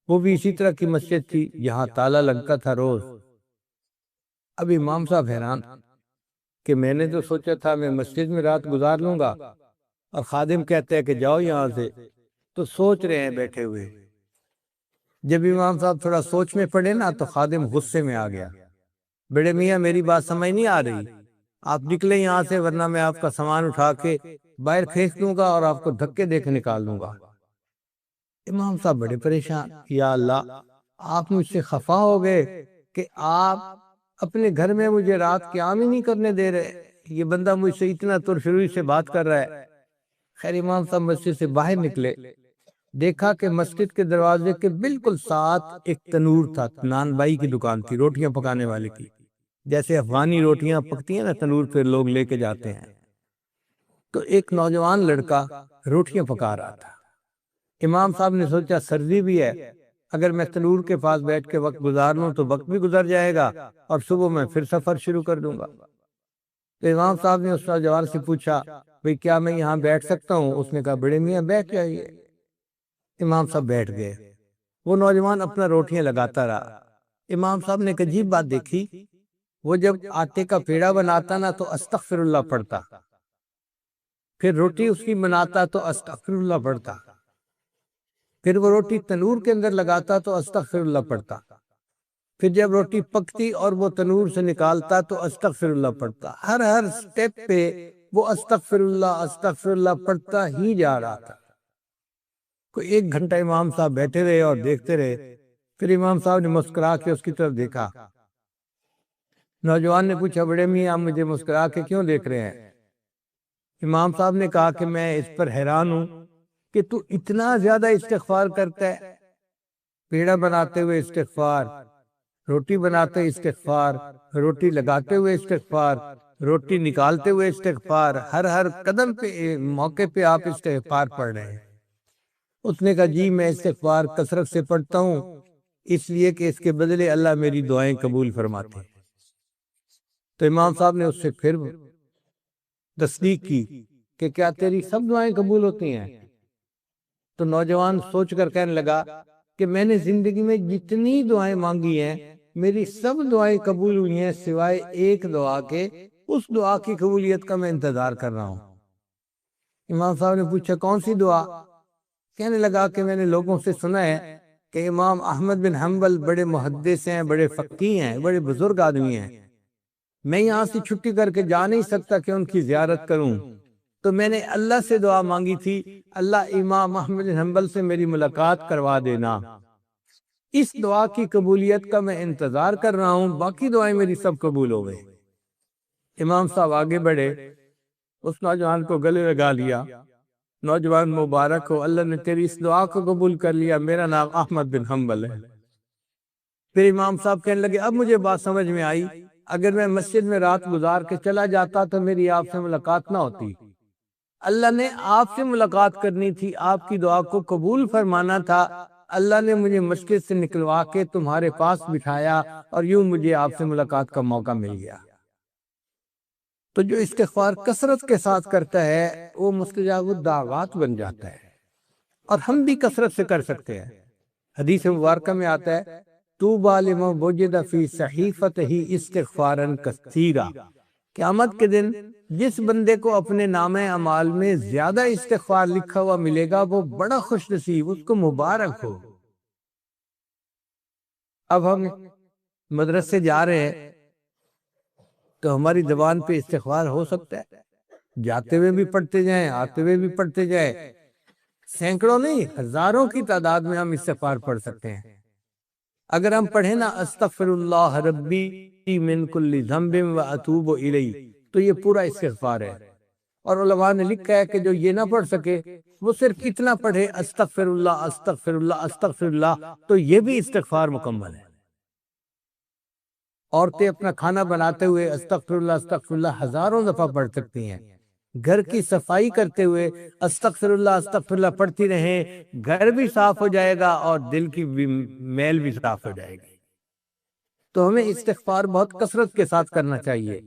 وہ بھی اسی طرح کی مسجد تھی جہاں تالا لگتا تھا روز۔ اب امام صاحب حیران کہ میں نے تو سوچا تھا میں مسجد میں رات گزار لوں گا، اور خادم کہتے ہیں کہ جاؤ یہاں سے، تو سوچ رہے ہیں بیٹھے ہوئے۔ جب امام صاحب تھوڑا سوچ میں پڑے نا تو خادم غصے میں آ گیا، بڑے میاں میری بات سمجھ نہیں آ رہی، آپ نکلے یہاں سے ورنہ میں آپ کا سامان اٹھا کے باہر پھینک دوں گا اور آپ کو دھکے دے کے نکال دوں گا۔ امام صاحب بڑے پریشان، یا اللہ آپ مجھ سے خفا ہو گئے کہ آپ اپنے گھر میں مجھے رات قیام ہی نہیں کرنے دے رہے، یہ بندہ مجھ سے اتنا ترشروئی سے بات کر رہا ہے۔ خیر امام صاحب مسجد سے باہر نکلے، دیکھا کہ مسجد کے دروازے کے بالکل ساتھ ایک تنور تھا، نان بائی کی دکان تھی، روٹیاں پکانے والے کی، جیسے افغانی روٹیاں پکتی ہیں نا تنور پہ لوگ لے کے جاتے ہیں۔ تو ایک نوجوان لڑکا روٹیاں پکا رہا تھا۔ امام صاحب نے سوچا سردی بھی ہے، اگر میں تنور کے پاس بیٹھ کے وقت گزار لوں تو وقت بھی گزر جائے گا اور صبح میں پھر سفر شروع کر دوں گا۔ تو امام صاحب نے اس نوجوان سے پوچھا بھئی کیا میں یہاں بیٹھ سکتا ہوں؟ اس نے کہا بڑے میاں بیٹھ جائیے۔ امام صاحب بیٹھ گئے، وہ نوجوان اپنا روٹیاں لگاتا رہا۔ امام صاحب نے ایک عجیب بات دیکھی، وہ جب آٹے کا پیڑا بناتا نا تو استغفر اللہ پڑھتا، پھر روٹی اس کی بناتا تو استغفر اللہ پڑھتا، پھر وہ روٹی تنور کے اندر لگاتا تو استغفر اللہ پڑھتا۔ پھر جب روٹی پکتی اور وہ تنور سے نکالتا تو استغفر اللہ پڑھتا، ہر سٹیپ پہ وہ استغفر اللہ پڑھتا ہی جا رہا تھا۔ کوئی 1 گھنٹہ امام صاحب بیٹھے رہے اور دیکھتے رہے، پھر امام صاحب نے مسکرا کے اس کی طرف دیکھا۔ نوجوان نے پوچھا، بڑے میاں آپ مجھے مسکرا کے کیوں دیکھ رہے ہیں؟ امام صاحب نے کہا کہ میں اس پر حیران ہوں کہ تو اتنا زیادہ استغفار کرتا ہے، پیڑا بناتے ہوئے استغفار، روٹی بناتے استغفار، روٹی لگاتے ہوئے استغفار، روٹی نکالتے ہوئے استغفار، ہر قدم پہ موقع پہ آپ استغفار پڑھ رہے ہیں۔ اس نے کہا جی میں استغفار کثرت سے پڑھتا ہوں، اس لیے کہ اس کے بدلے اللہ میری دعائیں قبول فرماتے ہیں۔ تو امام صاحب نے اس سے پھر تصدیق کی کہ کیا تیری سب دعائیں قبول ہوتی ہیں؟ تو نوجوان سوچ کر کہنے لگا کہ میں نے زندگی میں جتنی دعائیں مانگی ہیں میری سب دعائیں قبول ہوئی ہیں سوائے ایک دعا کے، اس دعا کی قبولیت کا میں انتظار کر رہا ہوں۔ امام صاحب نے پوچھا کون سی دعا؟ کہنے لگا کہ میں نے لوگوں سے سنا ہے کہ امام احمد بن حنبل بڑے محدث ہیں، بڑے فقیہ ہیں، بڑے بزرگ آدمی ہیں، میں یہاں سے چھٹی کر کے جا نہیں سکتا کہ ان کی زیارت کروں، تو میں نے اللہ سے دعا مانگی تھی، اللہ امام احمد بن حنبل سے میری ملاقات کروا دینا، اس دعا کی قبولیت کا میں انتظار کر رہا ہوں، باقی دعائیں میری سب قبول ہو گئی۔ امام صاحب آگے بڑھے، اس نوجوان کو گلے لگا لیا، نوجوان مبارک ہو، اللہ نے تیری اس دعا کو قبول کر لیا، میرا نام احمد بن حنبل ہے۔ پھر امام صاحب کہنے لگے اب مجھے بات سمجھ میں آئی، اگر میں مسجد میں رات گزار کے چلا جاتا تو میری آپ سے ملاقات نہ ہوتی، اللہ نے آپ سے ملاقات کرنی تھی، آپ کی دعا کو قبول فرمانا تھا، اللہ نے مجھے مسجد سے نکلوا کے تمہارے پاس بٹھایا اور یوں مجھے آپ سے ملاقات کا موقع مل گیا۔ تو جو استغفار کثرت کے ساتھ کرتا ہے وہ مستجاب الدعوات بن جاتا ہے، اور ہم بھی کثرت سے کر سکتے ہیں۔ حدیث مبارکہ میں آتا ہے طوبیٰ لمن وجد فی صحیفتہ استغفارا کثیرا، قیامت کے دن جس بندے کو اپنے نامہ اعمال میں زیادہ استغفار لکھا ہوا ملے گا وہ بڑا خوش نصیب، اس کو مبارک ہو۔ اب ہم مدرسے جا رہے ہیں تو ہماری زبان پہ استغفار ہو سکتا ہے، جاتے ہوئے بھی پڑھتے جائیں، آتے ہوئے بھی پڑھتے جائیں، سینکڑوں نہیں ہزاروں کی تعداد میں ہم استغفار پڑھ سکتے ہیں۔ اگر ہم پڑھیں نا استغفر اللہ ربی من کل ذنب و اتوب الیہ، تو یہ پورا استغفار ہے۔ اور علماء نے لکھا ہے کہ جو یہ نہ پڑھ سکے وہ صرف اتنا پڑھے استغفر اللہ استغفر اللہ استغفر اللہ، تو یہ بھی استغفار مکمل ہے۔ عورتیں اپنا کھانا بناتے ہوئے استغفر اللہ ہزاروں دفعہ پڑھ سکتی ہیں، گھر کی صفائی کرتے ہوئے استغفر اللہ پڑھتی رہیں، گھر بھی صاف ہو جائے گا اور دل کی بھی میل بھی صاف ہو جائے گی۔ تو ہمیں استغفار بہت کثرت کے ساتھ کرنا چاہیے،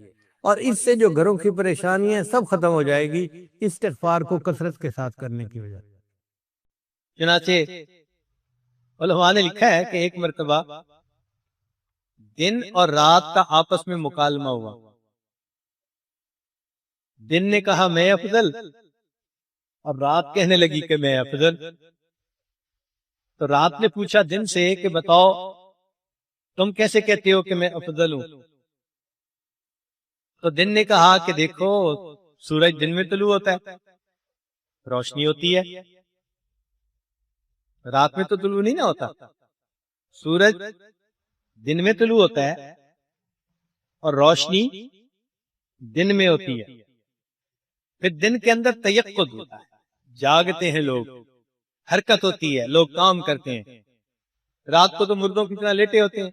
اور اس سے جو گھروں کی پریشانیاں سب ختم ہو جائے گی استغفار کو کثرت کے ساتھ کرنے کی وجہ سے۔ چنانچہ علماء نے لکھا ہے کہ ایک مرتبہ دن اور رات کا آپس میں مکالمہ ہوا، دن نے کہا میں افضل، اور رات کہنے لگی کہ میں افضل۔ تو رات نے پوچھا دن سے کہ بتاؤ تم کیسے کہتے ہو کہ میں افضل ہوں؟ تو دن نے کہا کہ دیکھو سورج دن میں طلوع ہوتا ہے، روشنی ہوتی ہے، رات میں تو طلوع نہیں نہ ہوتا، سورج دن میں طلوع ہوتا ہے اور روشنی دن میں ہوتی ہے، پھر دن کے اندر تیقظ ہوتا ہے، جاگتے ہیں لوگ، حرکت ہوتی ہے، لوگ کام کرتے ہیں، رات کو تو مردوں کی طرح لیٹے ہوتے ہیں۔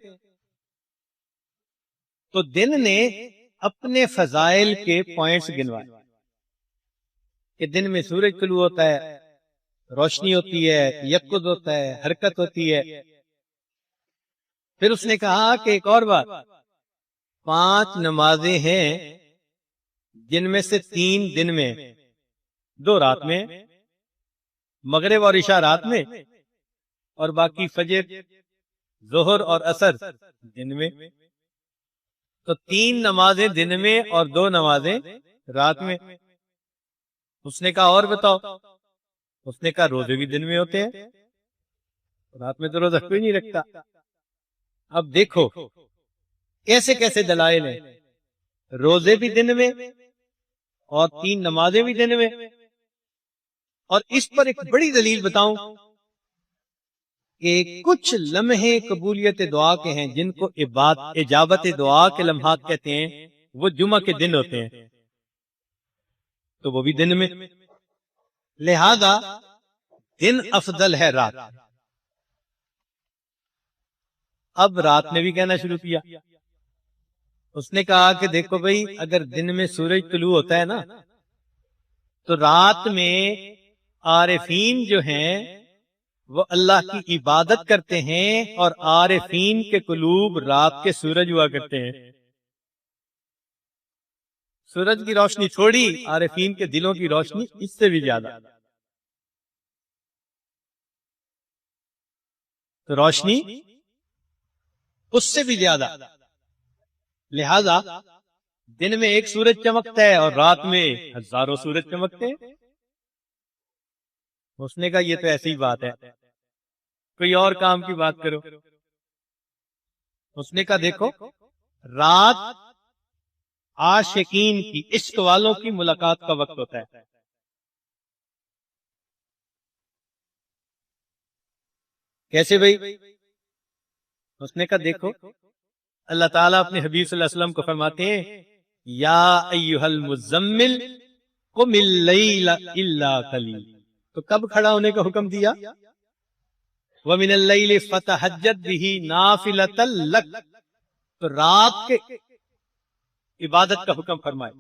تو دن نے اپنے فضائل کے پوائنٹس گنوائے کہ دن میں سورج طلوع ہوتا ہے، روشنی ہوتی ہے، تیقظ ہوتا ہے، حرکت ہوتی ہے۔ پھر اس نے کہا کہ ایک اور بات، 5 نمازیں ہیں جن میں سے 3 دن میں، 2 رات میں، مغرب اور عشاء رات میں، اور باقی فجر، ظہر اور عصر دن میں۔ تو 3 نمازیں دن میں اور 2 نمازیں رات میں۔ اس نے کہا اور بتاؤ؟ اس نے کہا روزے بھی دن میں ہوتے ہیں، رات میں تو روزہ کوئی نہیں رکھتا۔ اب دیکھو کیسے کیسے دلائل ہیں، روزے بھی دن میں اور 3 نمازیں بھی دن میں. اور اس پر ایک بڑی دلیل بتاؤں کہ کچھ لمحے قبولیت دعا کے ہیں جن کو اجابت دعا کے لمحات کہتے ہیں، وہ جمعہ کے دن ہوتے ہیں، تو وہ بھی دن میں. لہذا دن افضل ہے رات. اب رات نے بھی کہنا شروع کیا. اس نے کہا کہ دیکھو بھائی، اگر دن میں سورج طلوع ہوتا ہے نا، تو رات میں عارفین جو ہیں وہ اللہ کی عبادت کرتے ہیں، اور عارفین کے قلوب رات کے سورج ہوا کرتے ہیں. سورج کی روشنی تھوڑی، عارفین کے دلوں کی روشنی اس سے بھی زیادہ. تو روشنی اس سے بھی زیادہ. لہذا دن میں ایک سورج چمکتا ہے اور رات میں ہزاروں سورج چمکتے ہیں. اس نے کہا یہ تو ایسی ہی بات ہے، کوئی اور کام کی بات کرو. اس نے کہا دیکھو، رات عاشقین کی، عشق والوں کی ملاقات کا وقت ہوتا ہے. کیسے بھائی؟ اس نے کہا دیکھو، اللہ تعالیٰ اپنے حبیب صلی اللہ علیہ وسلم کو فرماتے ہیں یا ایھا المزمل قم اللیل الا قلیلا. تو کب کھڑا ہونے کا حکم دیا؟ وَمِنَ اللَّيْلِ فَتَہجد بِهِ نَافِلَةً لَكَ. تو رات کے عبادت کا حکم فرمائے.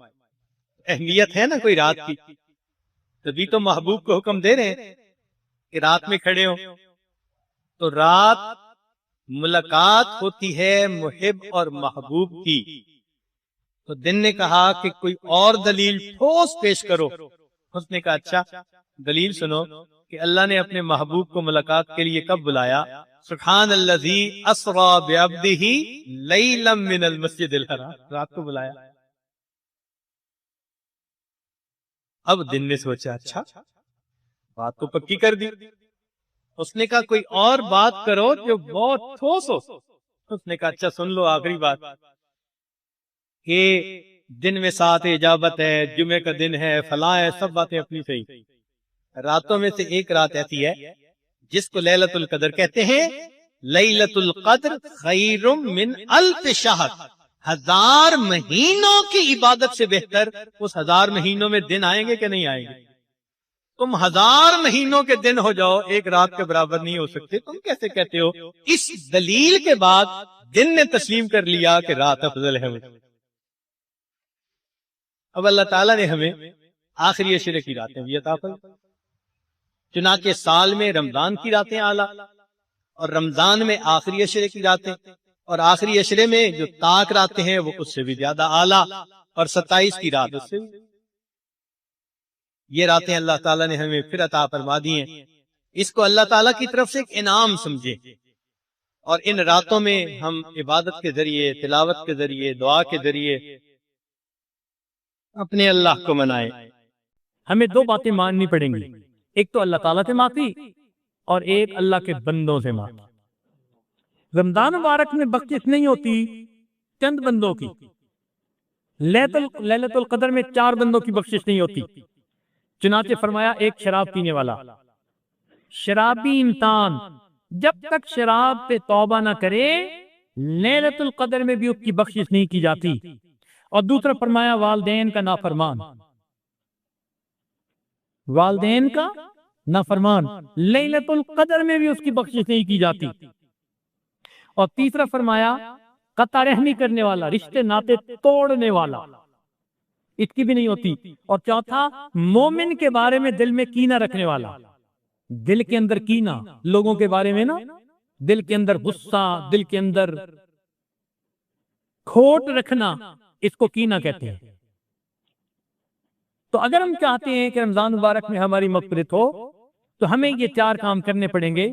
اہمیت ہے نا کوئی رات کی، تبھی تو محبوب کو حکم دے رہے ہیں کہ رات میں کھڑے ہوں. تو رات ملاقات ہوتی ہے محب اور محبوب کی. تو دن نے کہا کہ کوئی اور دلیل ٹھوس پیش کرو. اس نے کہا اچھا دلیل سنو کہ اللہ نے اپنے محبوب کو ملاقات کے لیے کب بلایا؟ سبحان الذی اسری بعبدہ لیلا من المسجد الحرام، رات کو بلایا. اب دن نے سوچا اچھا بات کو پکی کر دی. اس نے کہا کوئی اور بات کرو جو بہت ٹھوس ہو. اس نے کہا اچھا سن لو آخری بات، کہ دن میں 7 اجابت ہے، جمعے کا دن ہے، فلاں ہے، سب باتیں اپنی صحیح. راتوں میں سے ایک رات ایسی ہے جس کو لیلۃ القدر کہتے ہیں. لیلۃ القدر خیر من 1000 شہر. 1000 مہینوں کی عبادت سے بہتر اس 1000 مہینوں میں دن آئیں گے کہ نہیں آئیں گے؟ تم 1000 مہینوں کے دن ہو جاؤ، ایک رات کے برابر نہیں ہو سکتے. تم کیسے کہتے ہو؟ اس دلیل کے بعد دن نے تسلیم کر لیا کہ رات افضل ہے. اب اللہ تعالیٰ نے ہمیں آخری عشرے کی راتیں بھی عطا فرمائیں. چنانچہ سال میں رمضان کی راتیں اعلیٰ، اور رمضان میں آخری عشرے کی راتیں، اور آخری عشرے میں جو طاق راتیں ہیں وہ اس سے بھی زیادہ اعلیٰ، اور 27 کی رات اس سے بھی. یہ راتیں اللہ تعالیٰ نے ہمیں پھر عطا فرما دی ہیں. اس کو اللہ تعالیٰ کی طرف سے ایک انعام سمجھے، اور ان راتوں میں ہم عبادت کے ذریعے، تلاوت کے ذریعے، دعا کے ذریعے اپنے اللہ کو منائیں. ہمیں 2 باتیں ماننی پڑیں گی، ایک تو اللہ تعالیٰ سے معافی اور ایک اللہ کے بندوں سے معافی. رمضان مبارک میں بخشش نہیں ہوتی چند بندوں کی. لیلۃ القدر میں 4 بندوں کی بخشش نہیں ہوتی. چنانچہ فرمایا ایک شراب پینے والا، شرابی انسان جب تک شراب پہ توبہ نہ کرے لیلۃ القدر میں بھی اس کی بخشش نہیں کی جاتی. اور دوسرا فرمایا والدین کا نافرمان، والدین کا نافرمان لیلۃ القدر میں بھی اس کی بخشش نہیں کی جاتی. اور تیسرا فرمایا قطع رحمی کرنے والا، رشتے ناطے توڑنے والا، اس کی بھی نہیں ہوتی. اور چوتھا مومن کے بارے میں دل میں کینہ رکھنے والا. دل کے اندر کینہ، لوگوں کے بارے میں نا، دل کے اندر غصہ، دل کے اندر کھوٹ رکھنا، اس کو کینہ کہتے ہیں. تو اگر ہم چاہتے ہیں کہ رمضان مبارک میں ہماری مغفرت ہو تو ہمیں یہ 4 کام کرنے پڑیں گے.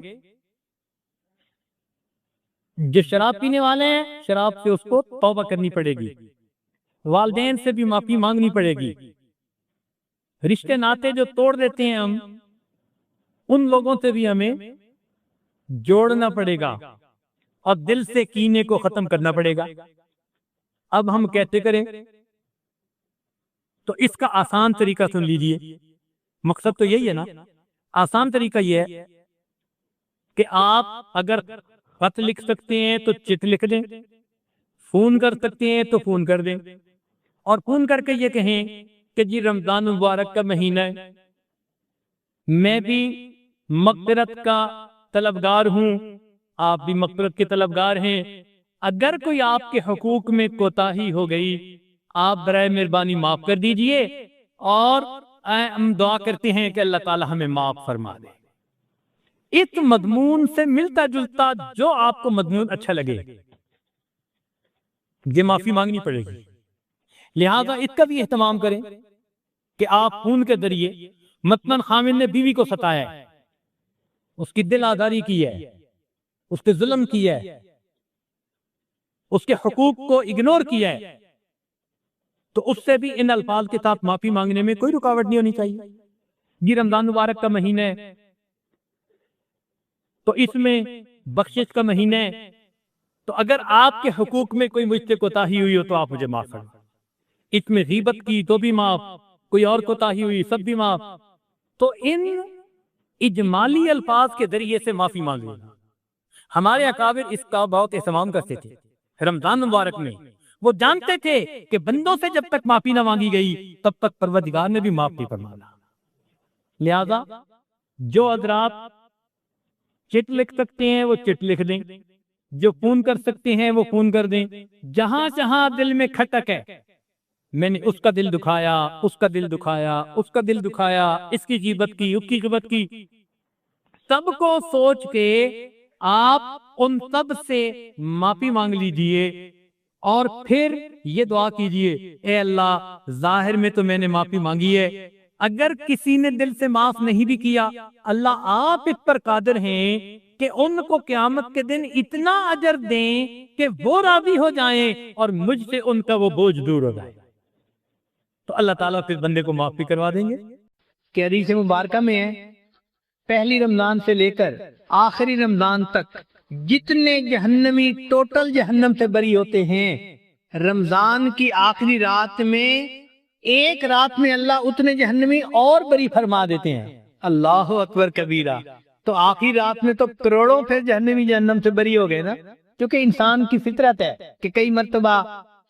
جو شراب پینے والے ہیں شراب سے اس کو توبہ کرنی پڑے گی، والدین سے بھی معافی مانگنی پڑے گی، رشتے ناطے جو توڑ دیتے ہیں ہم ان لوگوں سے بھی ہمیں جوڑنا پڑے گا، اور دل سے کینے کو ختم کرنا پڑے گا۔ اب ہم کیسے کریں؟ تو اس کا آسان طریقہ سن لیجئے، مقصد تو یہی ہے نا۔ آسان طریقہ یہ ہے کہ آپ اگر خط لکھ سکتے ہیں تو چٹ لکھ دیں، فون کر سکتے ہیں تو فون کر دیں، اور فون کر کے یہ کہیں کہ جی رمضان مبارک کا مہینہ ہے، میں بھی مغفرت کا طلبگار ہوں، آپ بھی مغفرت کے طلبگار ہیں، اگر کوئی آپ کے حقوق میں کوتاہی ہو گئی آپ برائے مہربانی معاف کر دیجئے، اور ہم دعا کرتے ہیں کہ اللہ تعالی ہمیں معاف فرما دے۔ اس مضمون سے ملتا جلتا جو آپ کو مضمون اچھا لگے یہ معافی مانگنی پڑے گی، لہذا اس کا بھی اہتمام کریں کہ آپ فون کے ذریعے، مثلاً خامد نے بیوی کو ستایا ہے، اس کی دل آزاری کی ہے، اس پہ ظلم کیا ہے، اس کے حقوق کو اگنور کیا ہے، تو اس سے بھی ان الفاظ کے ساتھ معافی مانگنے میں کوئی رکاوٹ نہیں ہونی چاہیے۔ یہ رمضان مبارک کا مہینہ ہے تو اس میں بخشش کا مہینہ ہے، تو اگر آپ کے حقوق میں کوئی مجھ سے کوتاہی ہوئی ہو تو آپ مجھے معاف کریں، اس میں غیبت کی تو بھی معاف، کوئی اور کوتاہی ہوئی سب بھی معاف، تو ان اجمالی الفاظ کے ذریعے سے معافی مانگیں۔ ہمارے اکابر اس کا بہت اہتمام کرتے تھے رمضان مبارک میں، وہ جانتے تھے کہ بندوں سے جب تک معافی نہ مانگی گئی تب تک پروردگار نے بھی معاف نہیں فرمانا۔ لہذا جو حضرات چٹ لکھ سکتے ہیں وہ چٹ لکھ دیں، جو فون کر سکتے ہیں وہ فون کر دیں، جہاں جہاں دل میں کھٹک ہے، میں نے اس کا دل دکھایا، اس کا دل دکھایا، اس کا دل دکھایا، اس کی غیبت کی، اس کی غیبت کی، سب کو سوچ کے آپ ان سب سے معافی مانگ لیجئے، اور پھر یہ دعا کیجئے، اے اللہ ظاہر میں تو میں نے معافی مانگی ہے، اگر کسی نے دل سے معاف نہیں بھی کیا، اللہ آپ اس پر قادر ہیں کہ ان کو قیامت کے دن اتنا اجر دیں کہ وہ راضی ہو جائیں اور مجھ سے ان کا وہ بوجھ دور ہو جائے، تو اللہ تعالیٰ پھر بندے کو معاف بھی کروا دیں گے۔ کہ حدیث مبارکہ میں ہے پہلی رمضان سے لے کر آخری رمضان تک جتنے جہنمی ٹوٹل جہنم سے بری ہوتے ہیں، رمضان کی آخری رات میں ایک رات میں اللہ اتنے جہنمی اور بری فرما دیتے ہیں۔ اللہ اکبر کبیرہ۔ تو آخری رات میں تو کروڑوں پھر جہنمی جہنم سے بری ہو گئے نا، کیونکہ انسان کی فطرت ہے کہ کئی مرتبہ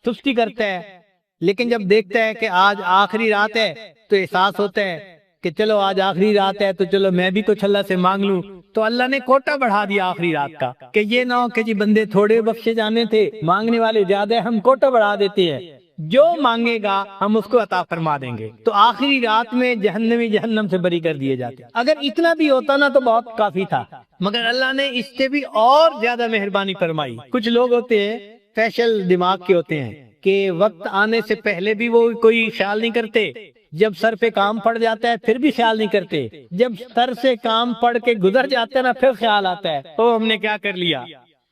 سستی کرتا ہے، لیکن جب دیکھتا ہے کہ آج آخری رات ہے تو احساس ہوتا ہے کہ چلو آج آخری رات ہے تو چلو میں بھی کچھ اللہ سے مانگ لوں، تو اللہ نے کوٹا بڑھا دیا آخری رات کا، کہ یہ نہ ہو کہ جی بندے تھوڑے بخشے جانے تھے، مانگنے والے زیادہ ہیں، ہم کوٹا بڑھا دیتے ہیں، جو مانگے گا ہم اس کو عطا فرما دیں گے۔ تو آخری رات میں جہنمی جہنم سے بری کر دیے جاتے ہیں۔ اگر اتنا بھی ہوتا نا تو بہت کافی تھا، مگر اللہ نے اس سے بھی اور زیادہ مہربانی فرمائی۔ کچھ لوگ ہوتے ہیں فیشل دماغ کے ہوتے ہیں کہ وقت آنے سے پہلے بھی وہ کوئی خیال نہیں کرتے، جب سر پہ کام پڑ جاتا ہے پھر بھی خیال نہیں کرتے، جب سر سے کام پڑ کے گزر جاتا ہے نا پھر خیال آتا ہے تو ہم نے کیا کر لیا۔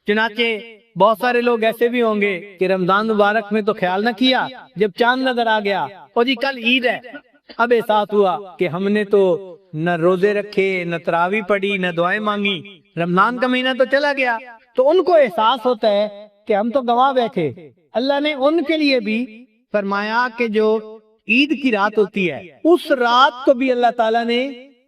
چنانچہ بہت سارے لوگ ایسے بھی ہوں گے کہ رمضان مبارک میں تو خیال نہ کیا، جب چاند نظر آ گیا اور جی کل عید ہے، اب احساس ہوا کہ ہم نے تو نہ روزے رکھے، نہ تراویح پڑھی، نہ دعائیں مانگی، رمضان کا مہینہ تو چلا گیا، تو ان کو احساس ہوتا ہے کہ ہم تو گنوا بیٹھے۔ اللہ نے ان کے لیے بھی فرمایا کہ جو عید کی رات ہوتی ہے اس رات کو بھی اللہ تعالیٰ نے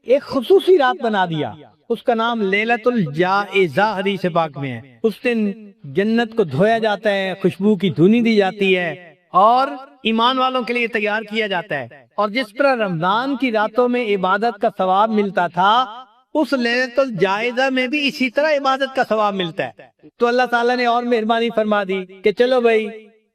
ایک خصوصی رات بنا دیا، اس کا نام لیلۃ الجائزہ حدیث پاک میں ہے۔ اس دن جنت کو دھویا جاتا ہے، خوشبو کی دھنی دی جاتی ہے اور ایمان والوں کے لیے تیار کیا جاتا ہے، اور جس طرح رمضان کی راتوں میں عبادت کا ثواب ملتا تھا اس لیلۃ الجائزہ میں بھی اسی طرح عبادت کا ثواب ملتا ہے۔ تو اللہ تعالیٰ نے اور مہربانی فرما دی کہ چلو بھائی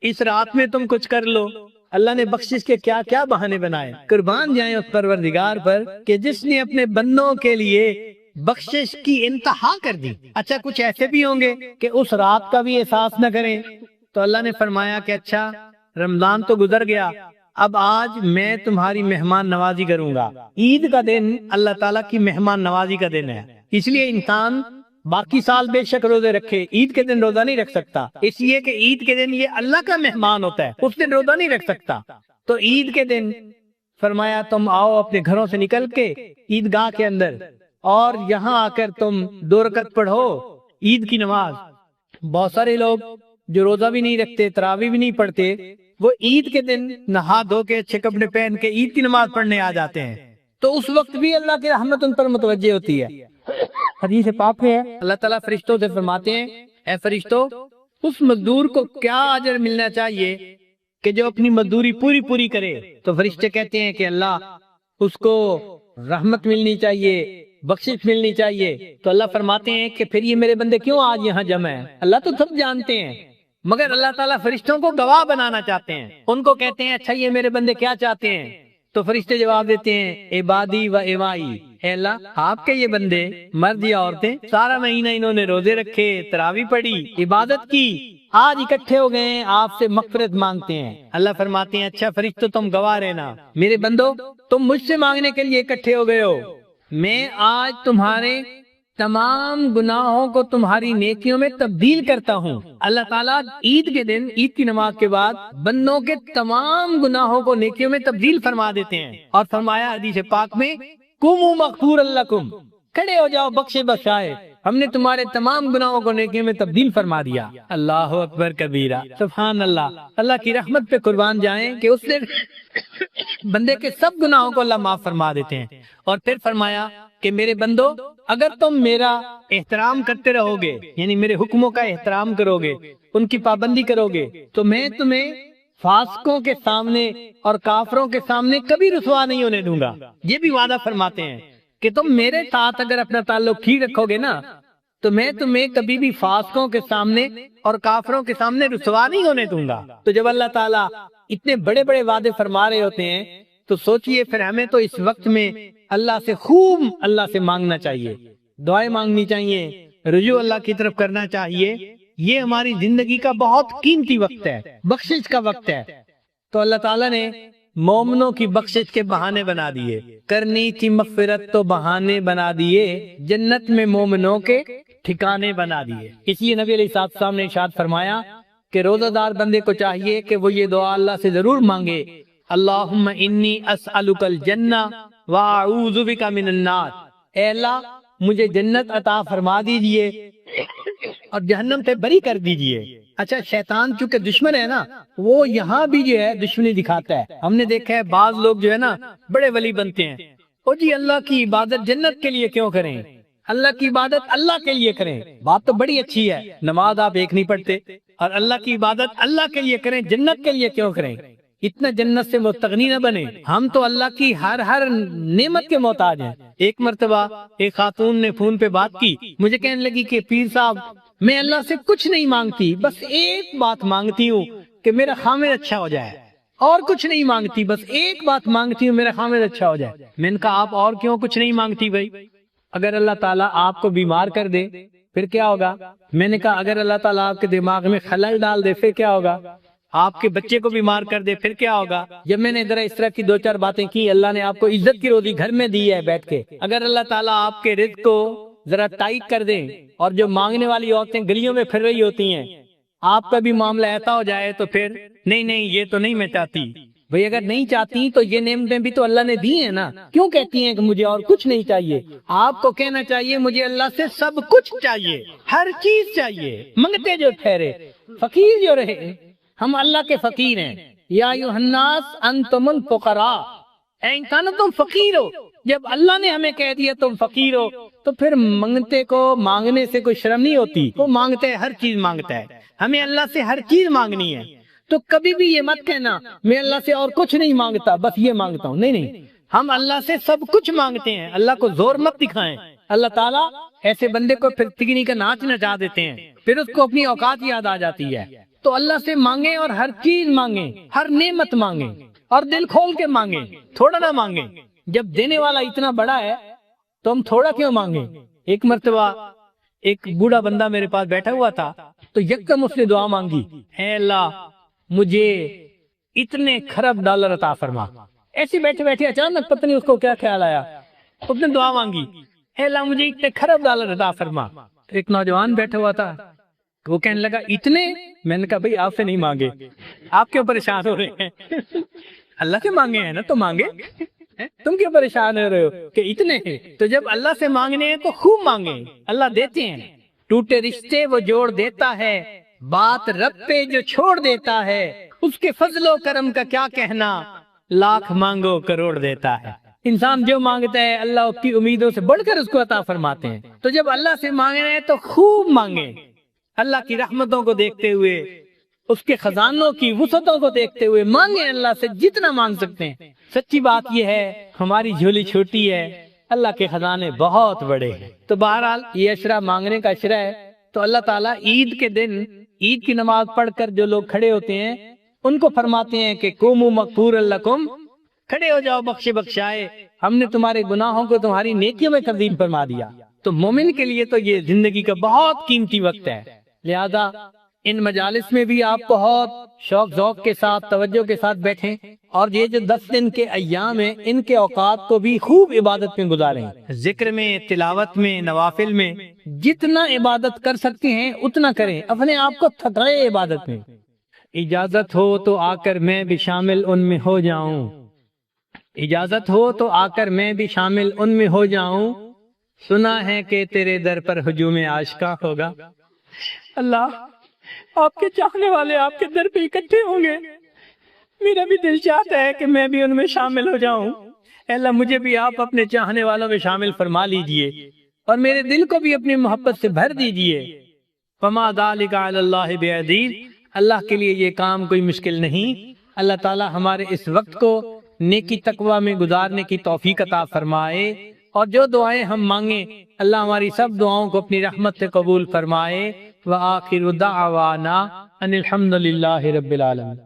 اس رات میں تم کچھ کر لو۔ اللہ نے بخشش کے کیا کیا بہانے بنائے، قربان جائیں اس پروردگار پر کہ جس نے اپنے بندوں کے لیے بخشش کی انتہا کر دی۔ اچھا کچھ ایسے بھی ہوں گے کہ اس رات کا بھی احساس نہ کریں، تو اللہ نے فرمایا کہ اچھا رمضان تو گزر گیا، اب آج میں تمہاری مہمان نوازی کروں گا۔ عید کا دن اللہ تعالیٰ کی مہمان نوازی کا دن ہے، اس لیے انسان باقی سال بے شک روزے رکھے، عید کے دن روزہ نہیں رکھ سکتا، اس لیے کہ عید کے دن یہ اللہ کا مہمان ہوتا ہے، اس دن روزہ نہیں رکھ سکتا۔ تو عید کے دن فرمایا تم آؤ اپنے گھروں سے نکل کے عیدگاہ کے اندر، اور یہاں آ کر تم 2 رکعت پڑھو عید کی نماز، بہت سارے لوگ جو روزہ بھی نہیں رکھتے، تراویح بھی نہیں پڑھتے، وہ عید کے دن نہا دھو کے اچھے کپڑے پہن کے عید کی نماز پڑھنے آ جاتے ہیں، تو اس وقت بھی اللہ کی رحمت ان پر متوجہ ہوتی ہے۔ حدیث پاک میں ہے، اللہ تعالیٰ فرشتوں سے فرماتے ہیں، اے فرشتوں، اس مزدور کو کیا اجر ملنا چاہیے کہ جو اپنی مزدوری پوری کرے؟ تو فرشتے کہتے ہیں کہ اللہ، اس کو رحمت ملنی چاہیے، بخشش ملنی چاہیے۔ تو اللہ فرماتے ہیں کہ پھر یہ میرے بندے کیوں آج یہاں جمع ہیں؟ اللہ تو سب جانتے ہیں، مگر اللہ تعالیٰ فرشتوں کو گواہ بنانا چاہتے ہیں۔ ان کو کہتے ہیں اچھا یہ میرے بندے کیا چاہتے ہیں؟ تو فرشتے جواب دیتے ہیں، عبادی و ایوائی، اے اللہ آپ کے یہ بندے مرد یا عورتیں سارا مہینہ انہوں نے روزے رکھے، تراویح پڑھی، عبادت کی، آج اکٹھے ہو گئے ہیں، آپ سے مغفرت مانگتے ہیں۔ اللہ فرماتے ہیں اچھا فرشتوں تم گواہ رہنا، میرے بندو تم مجھ سے مانگنے کے لیے اکٹھے ہو گئے ہو، میں آج تمہارے تمام گناہوں کو تمہاری نیکیوں میں تبدیل کرتا ہوں۔ اللہ تعالیٰ عید کے دن، عید کی نماز کے بعد بندوں کے تمام گناہوں کو نیکیوں میں تبدیل فرما دیتے ہیں، اور فرمایا حدیث پاک میں، قوموا مغفورا لکم، کھڑے ہو جاؤ بخشے بخشائے، ہم نے تمہارے تمام گناہوں کو نیکیوں میں تبدیل فرما دیا۔ اللہ اکبر کبیرہ، سبحان اللہ۔ اللہ کی رحمت پہ قربان جائیں کہ اس نے بندے کے سب گناہوں کو اللہ معاف فرما دیتے ہیں۔ اور پھر فرمایا کہ میرے بندو، اگر تم میرا احترام کرتے رہو گے، یعنی میرے حکموں کا احترام کرو گے، ان کی پابندی کرو گے، تو میں تمہیں فاسقوں کے سامنے اور کافروں کے سامنے کبھی رسوا نہیں ہونے دوں گا۔ یہ بھی وعدہ فرماتے ہیں کہ تم میرے ساتھ اگر اپنا تعلق ٹھیک رکھو گے نا، تو میں تمہیں کبھی بھی فاسقوں کے سامنے اور کافروں کے سامنے رسوا نہیں ہونے دوں گا۔ تو جب اللہ تعالیٰ اتنے بڑے بڑے وعدے فرما رہے ہوتے ہیں تو سوچئے پھر ہمیں تو اس وقت میں اللہ سے خوب اللہ سے مانگنا چاہیے، دعائیں مانگنی چاہیے، رجوع اللہ کی طرف کرنا چاہیے۔ یہ ہماری زندگی کا بہت قیمتی وقت ہے، بخشش کا وقت ہے۔ تو اللہ تعالیٰ نے مومنوں کی بخشش کے بہانے بنا دیے، کرنی تھی مغفرت تو بہانے بنا دیے، جنت میں مومنوں کے ٹھکانے بنا دیے۔ اس لیے نبی علیہ السلام نے ارشاد فرمایا کہ روزہ دار بندے کو چاہیے کہ وہ یہ دعا اللہ سے ضرور مانگے، اللہم انی اسألک الجنہ واعوذ بک من النار، اے اللہ مجھے جنت عطا فرما دیجئے اور جہنم سے بری کر دیجئے۔ اچھا، شیطان چونکہ دشمن ہے نا، وہ یہاں بھی جو ہے دشمنی دکھاتا ہے۔ ہم نے دیکھا ہے بعض لوگ جو ہے نا بڑے ولی بنتے ہیں، او جی اللہ کی عبادت جنت کے لیے کیوں کریں، اللہ کی عبادت اللہ کے لیے کریں۔ بات تو بڑی اچھی ہے، نماز آپ ایک نہیں پڑھتے اور اللہ کی عبادت اللہ کے لیے کریں، جنت کے لیے کیوں کریں؟ اتنا جنت سے مستغنی نہ بنے، ہم تو اللہ کی ہر نعمت کے محتاج ہیں۔ ایک مرتبہ ایک خاتون نے فون پہ بات کی، مجھے کہنے لگی کہ پیر صاحب میں اللہ سے کچھ نہیں مانگتی، بس ایک بات مانگتی ہوں کہ میرا خامد اچھا ہو جائے، اور کچھ نہیں مانگتی، بس ایک بات مانگتی ہوں میرا خامد اچھا ہو جائے۔ میں نے کہا آپ اور کیوں کچھ نہیں مانگتی بھائی؟ اگر اللہ تعالیٰ آپ کو بیمار کر دے پھر کیا ہوگا؟ میں نے کہا اگر اللہ تعالیٰ آپ کے دماغ میں خلل ڈال دے پھر کیا ہوگا؟ آپ کے بچے کو بیمار کر دے پھر کیا ہوگا؟ جب میں نے ذرا اس طرح کی دو چار باتیں کی، اللہ نے آپ کو عزت کی روزی گھر میں دی ہے بیٹھ کے، اگر اللہ تعالیٰ آپ کے رزق کو ذرا ٹائٹ کر دیں اور جو مانگنے والی عورتیں گلیوں میں پھر رہی ہوتی ہیں آپ کا بھی معاملہ ایسا ہو جائے تو پھر نہیں یہ تو نہیں میں چاہتی۔ بھئی اگر نہیں چاہتی تو یہ نعمتیں بھی تو اللہ نے دی ہیں نا، کیوں کہتی ہیں کہ مجھے اور کچھ نہیں چاہیے؟ آپ کو کہنا چاہیے مجھے اللہ سے سب کچھ چاہیے، ہر چیز چاہیے، منگتے جو ٹھہرے، فقیر جو رہے۔ ہم اللہ کے فقیر ہیں، یا ایھا الناس انتم الفقراء، اے انسانو تم فقیر ہو۔ جب اللہ نے ہمیں کہہ دیا تم فقیر ہو تو پھر منگتے کو مانگنے سے کوئی شرم نہیں ہوتی، وہ مانگتا ہے، ہر چیز مانگتا ہے، ہمیں اللہ سے ہر چیز مانگنی ہے۔ تو کبھی بھی یہ مت کہنا میں اللہ سے اور کچھ نہیں مانگتا، بس یہ مانگتا ہوں، نہیں، ہم اللہ سے سب کچھ مانگتے ہیں، اللہ کو زور مت دکھائیں۔ اللہ تعالیٰ ایسے بندے کو پھر تگنی کا ناچ نچا دیتے ہیں، پھر اس کو اپنی اوقات یاد آ جاتی ہے۔ تو اللہ سے مانگیں اور ہر چیز مانگیں، ہر نعمت مانگیں اور دل کھول کے مانگیں، تھوڑا نہ مانگیں۔ جب دینے والا اتنا بڑا ہے تو ہم تھوڑا کیوں مانگیں؟ ایک مرتبہ ایک بوڑھا بندہ میرے پاس بیٹھا ہوا تھا تو یکدم اس نے دعا مانگی، اے اللہ مجھے اتنے خرب ڈالر عطا فرما۔ ایسے بیٹھے بیٹھے اچانک پتہ نہیں اس کو کیا خیال آیا، اس نے دعا مانگی، اے اللہ مجھے اتنے خرب ڈالر عطا فرما۔ ایک نوجوان بیٹھا ہوا تھا، وہ کہنے لگا اتنے؟ میں نے کہا بھئی آپ سے نہیں مانگے، آپ کیوں پریشان ہو رہے ہیں؟ اللہ سے مانگے ہیں نا تو مانگے، تم کیوں پریشان ہو رہے ہو کہ اتنے ہیں؟ تو جب اللہ سے مانگنے ہیں تو خوب مانگیں، اللہ دیتے ہیں۔ ٹوٹے رشتے وہ جوڑ دیتا ہے، بات رب پہ جو چھوڑ دیتا ہے، اس کے فضل و کرم کا کیا کہنا، لاکھ مانگو کروڑ دیتا ہے۔ انسان جو مانگتا ہے اللہ اس کی امیدوں سے بڑھ کر اس کو عطا فرماتے ہیں۔ تو جب اللہ سے مانگ رہے ہیں تو خوب مانگیں، اللہ کی رحمتوں کو دیکھتے ہوئے، اس کے خزانوں کی وسعتوں کو دیکھتے ہوئے مانگیں، اللہ سے جتنا مانگ سکتے ہیں۔ سچی بات یہ ہے ہماری جھولی چھوٹی ہے، اللہ کے خزانے بہت بڑے ہیں۔ تو بہرحال یہ عشرہ مانگنے کا عشرہ ہے۔ تو اللہ تعالیٰ عید کے دن عید کی نماز پڑھ کر جو لوگ کھڑے ہوتے ہیں ان کو فرماتے ہیں کہ قوموا مغفورا لکم، کھڑے ہو جاؤ بخشے بخشائے، ہم نے تمہارے گناہوں کو تمہاری نیکیوں میں تبدیل فرما دیا۔ تو مومن کے لیے تو یہ زندگی کا بہت قیمتی وقت ہے، لہذا ان مجالس میں بھی آپ بہت شوق ذوق کے ساتھ توجہ کے ساتھ بیٹھیں، اور یہ جو 10 دن کے ایام ہیں ان کے اوقات کو بھی خوب عبادت میں گزاریں، ذکر میں، تلاوت میں، نوافل میں، جتنا عبادت کر سکتے ہیں اتنا کریں، اپنے آپ کو تھکائے عبادت میں۔ اجازت ہو تو آ کر میں بھی شامل ان میں ہو جاؤں، اجازت ہو تو آ کر میں بھی شامل ان میں ہو جاؤں، سنا ہے کہ تیرے در پر ہجوم عاشقاں ہوگا۔ اللہ آپ کے چاہنے والے آپ کے در پہ اکٹھے ہوں گے، میرا بھی دل چاہتا ہے کہ میں بھی ان میں شامل ہو جاؤں۔ اے اللہ مجھے بھی آپ اپنے چاہنے والوں میں شامل فرما لیجئے، اور میرے دل کو بھی اپنی محبت سے بھر دیجئے۔ فما ذالک علی اللہ بعزیز، اللہ کے لیے یہ کام کوئی مشکل نہیں۔ اللہ تعالی ہمارے اس وقت کو نیکی تقوی میں گزارنے کی توفیق عطا فرمائے، اور جو دعائیں ہم مانگیں اللہ ہماری سب دعاؤں کو اپنی رحمت سے قبول فرمائے۔ وآخر دعوانا ان الحمد للہ رب العالمین۔